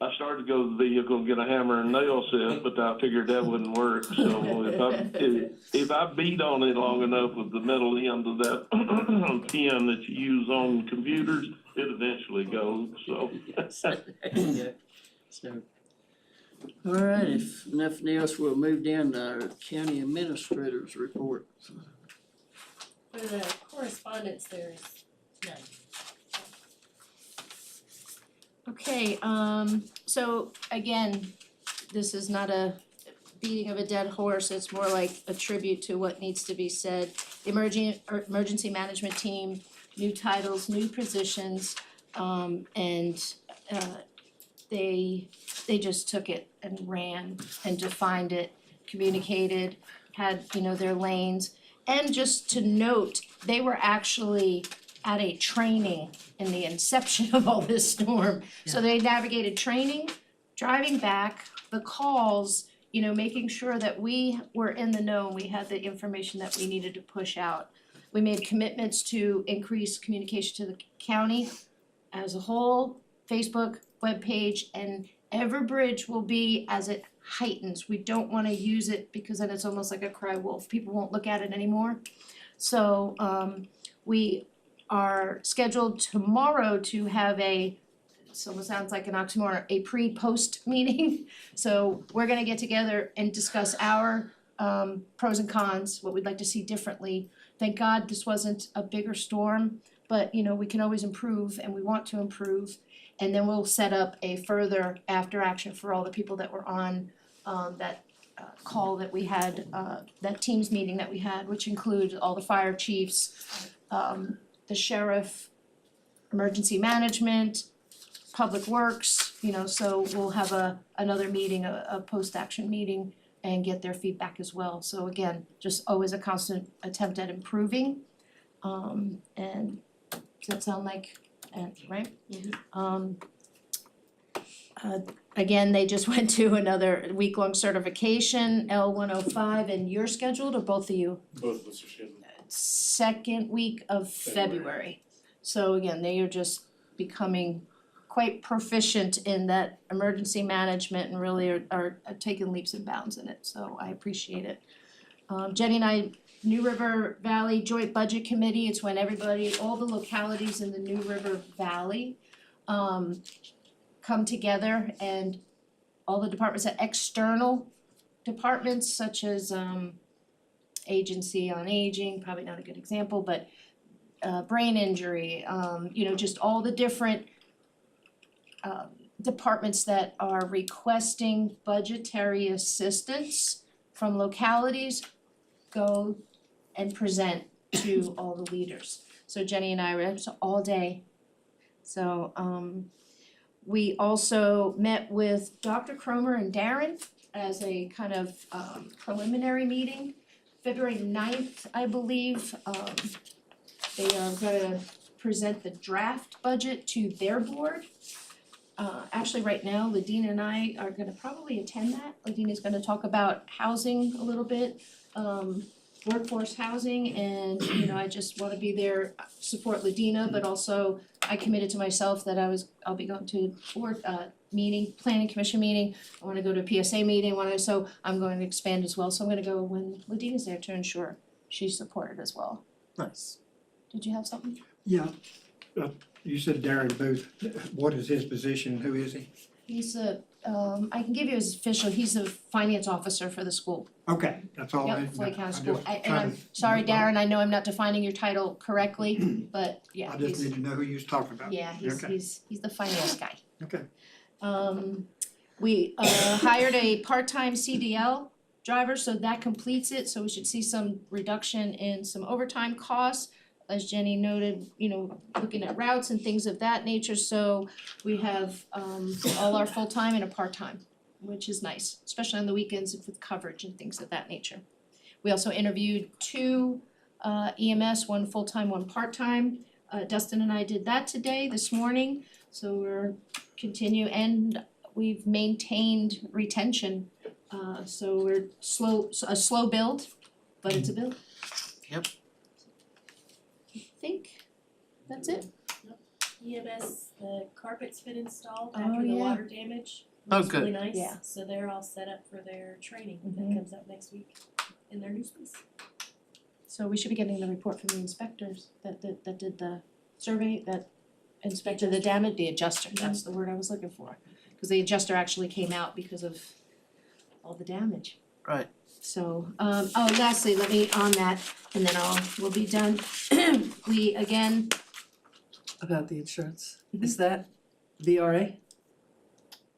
I started to go to the vehicle and get a hammer and nail set, but I figured that wouldn't work. So if I beat on it long enough with the metal end of that pen that you use on computers, it eventually goes. So Yeah. So, all right, if nothing else, we'll move down to our county administrator's report. For the correspondence, there's none. Okay, so again, this is not a beating of a dead horse, it's more like a tribute to what needs to be said. The emergency management team, new titles, new positions, and they just took it and ran and defined it, communicated, had, their lanes. And just to note, they were actually at a training in the inception of all this storm. So they navigated training, driving back, the calls, you know, making sure that we were in the know and we had the information that we needed to push out. We made commitments to increase communication to the county as a whole, Facebook, webpage, and Everbridge will be as it heightens. We don't wanna use it because then it's almost like a cry wolf, people won't look at it anymore. So we are scheduled tomorrow to have it almost sounds like an oxymoron, a pre-post meeting. So we're gonna get together and discuss our pros and cons, what we'd like to see differently. Thank God this wasn't a bigger storm, but you know, we can always improve and we want to improve. And then we'll set up a further after action for all the people that were on that call that we had, that Teams meeting that we had, which includes all the fire chiefs, the sheriff, emergency management, public works, you know, so we'll have another meeting, a post-action meeting and get their feedback as well. So again, just always a constant attempt at improving. And does that sound like, right? Again, they just went to another week-long certification, L105, and you're scheduled, or both of you? Both of us are scheduled. Second week of February. So again, they are just becoming quite proficient in that emergency management and really are taking leaps and bounds in it, so I appreciate it. Jenny and I, New River Valley Joint Budget Committee, it's when everybody, all the localities in the New River Valley come together, and all the departments, that external departments such as Agency on Aging, probably not a good example, but brain injury, you know, just all the different departments that are requesting budgetary assistance from localities go and present to all the leaders. So Jenny and I were all day. So we also met with Dr. Cromer and Darren as a kind of preliminary meeting. February 9th, I believe, they are gonna present the draft budget to their board. Actually, right now, Ladina and I are gonna probably attend that. Ladina's gonna talk about housing a little bit, workforce housing, and, you know, I just wanna be there, support Ladina, but also I committed to myself that I'll be going to board, meeting, planning commission meeting, I wanna go to a PSA meeting, so I'm going to expand as well, so I'm gonna go when Ladina's there to ensure she's supported as well. Nice. Did you have something? Yeah, you said Darren Booth, what is his position, who is he? He's I can give you his official, he's a finance officer for the school. Okay, that's all I Yep, need to know. Floyd County I'm School, just and trying I'm to- sorry, Darren, I know I'm not defining your title correctly, but yeah, I just he's, need to know who you was talking about. yeah, Okay. he's the finance guy. Okay. We hired a part-time CDL driver, so that completes it, so we should see some reduction in some overtime costs. As Jenny noted, you know, looking at routes and things of that nature, so we have all our full-time and a part-time, which is nice, especially on the weekends with coverage and things of that nature. We also interviewed 2 EMS, 1 full-time, 1 part-time. Dustin and I did that today, this morning, so we're and we've maintained retention. So we're a slow build, but it's a build. Yep. I think that's it. EMS, the carpet's been installed Oh, after the yeah. water damage. Oh, Looks really good. nice, Yeah. so they're all set up for their training Mhm. that comes up next week in their new space. So we should be getting the report from the inspectors that did the survey, that inspected the damage, the adjuster, that's the word I was looking for. Cause the adjuster actually came out because of all the damage. Right. So, lastly, let me on that, and then we'll be done. We, again, About the insurance, is that VRA?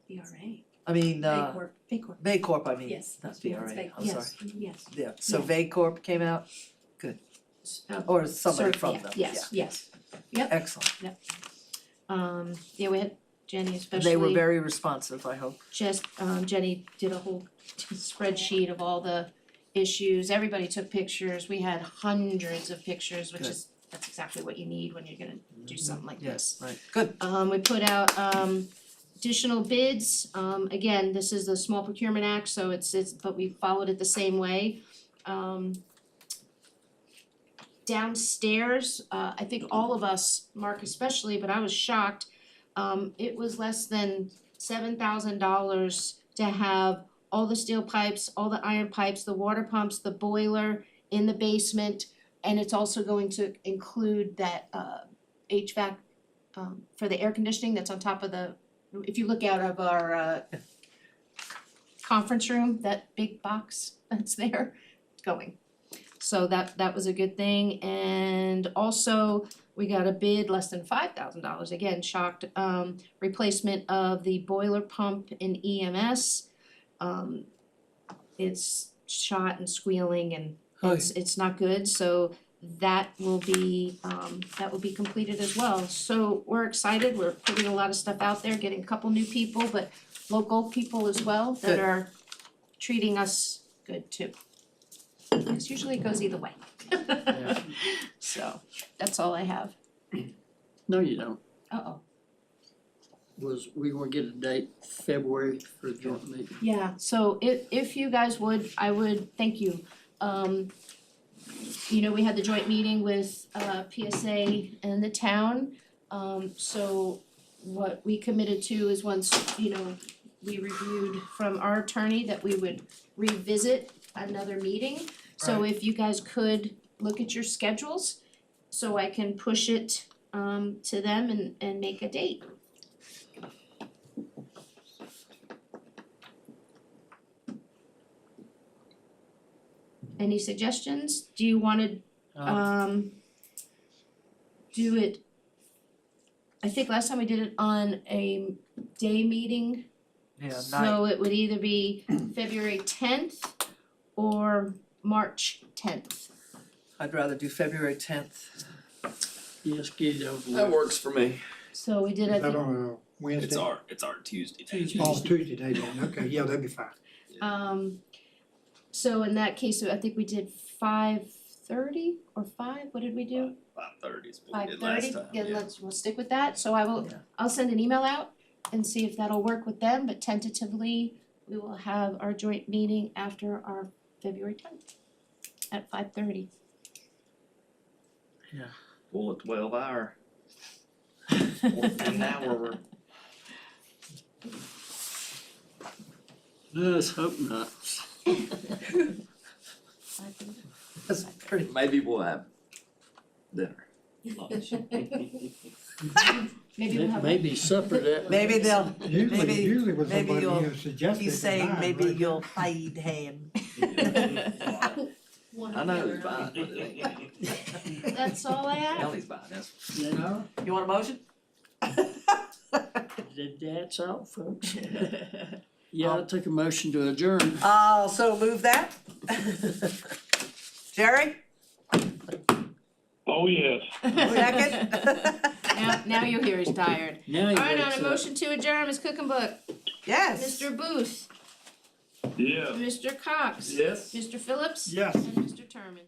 VRA, I mean, Baycorp. Baycorp, Baycorp, I mean, Yes. not It's VRA, Baycorp. I'm sorry. yes, Yeah, so Yeah. Baycorp came out, or somebody from them, yeah. Yes, Excellent. yeah, we had Jenny especially. They were very responsive, I hope. Just, Jenny did a whole spreadsheet of all the issues, everybody took pictures, we had hundreds of pictures, which Good. is that's exactly what you need when you're gonna do something like this. Yes, right, good. We put out additional bids, again, this is the Small Procurement Act, so it's, but we followed it the same way. Downstairs, I think all of us, Mark especially, but I was shocked, it was less than $7,000 to have all the steel pipes, all the iron pipes, the water pumps, the boiler in the basement, and it's also going to include that HVAC for the air conditioning that's on top of the, if you look out of our conference room, that big box that's there, it's going. So that was a good thing, and also we got a bid less than $5,000, again, shocked, replacement of the boiler pump in EMS. It's shot and squealing and it's not good, so that will be completed as well. So we're excited, we're putting a lot of stuff out there, getting a couple new people, but local people as well that Good. are treating us good too. Because usually it goes either way. So, that's all I have. No, you don't. Uh-oh. Was we gonna get a date February for the joint meeting? Yeah, so if you guys would, I would, thank you. You know, we had the joint meeting with PSA and the town. So what we committed to is once, you know, we reviewed from our attorney that we would revisit another meeting. So if you guys could look at your schedules, so I can push it to them and make a date. Any suggestions? Do you wanna do it? I think last time we did it on a day meeting, Yeah, night. so it would either be February 10th or March 10th. I'd rather do February 10th. Yes, get it over with. That works for me. So we did, Is I that think, on a Wednesday? It's our Tuesday. Oh, Tuesday day then, okay, yeah, that'd be fine. so in that case, I think we did 5:30 or 5, what did we do? 5:30 is what we did last 5:30, time. yeah, we'll stick with that, so Yeah. I'll send an email out and see if that'll work with them, but tentatively, we will have our joint meeting after our February 10th at 5:30. Pull a 12-hour. 14-hour. Let's hope not. That's pretty. Maybe we'll have dinner. Maybe we'll have. Maybe supper that. Maybe they'll, Usually with maybe somebody you'll who suggests it. he's saying maybe you'll hide him. I know he's fine, but it ain't. That's all I have. Kelly's fine, that's. You know, You want a motion? that's all, folks. Yeah, I took a motion to adjourn. I'll so move that. Jerry, Oh, yes. second? Now you'll hear he's tired. Now he Alright, wakes on a up. motion to adjourn, Ms. Cook and Book, Yes. Mr. Booth, Yes. Mr. Cox, Yes. Mr. Phillips, Yes. and Mr. Terman.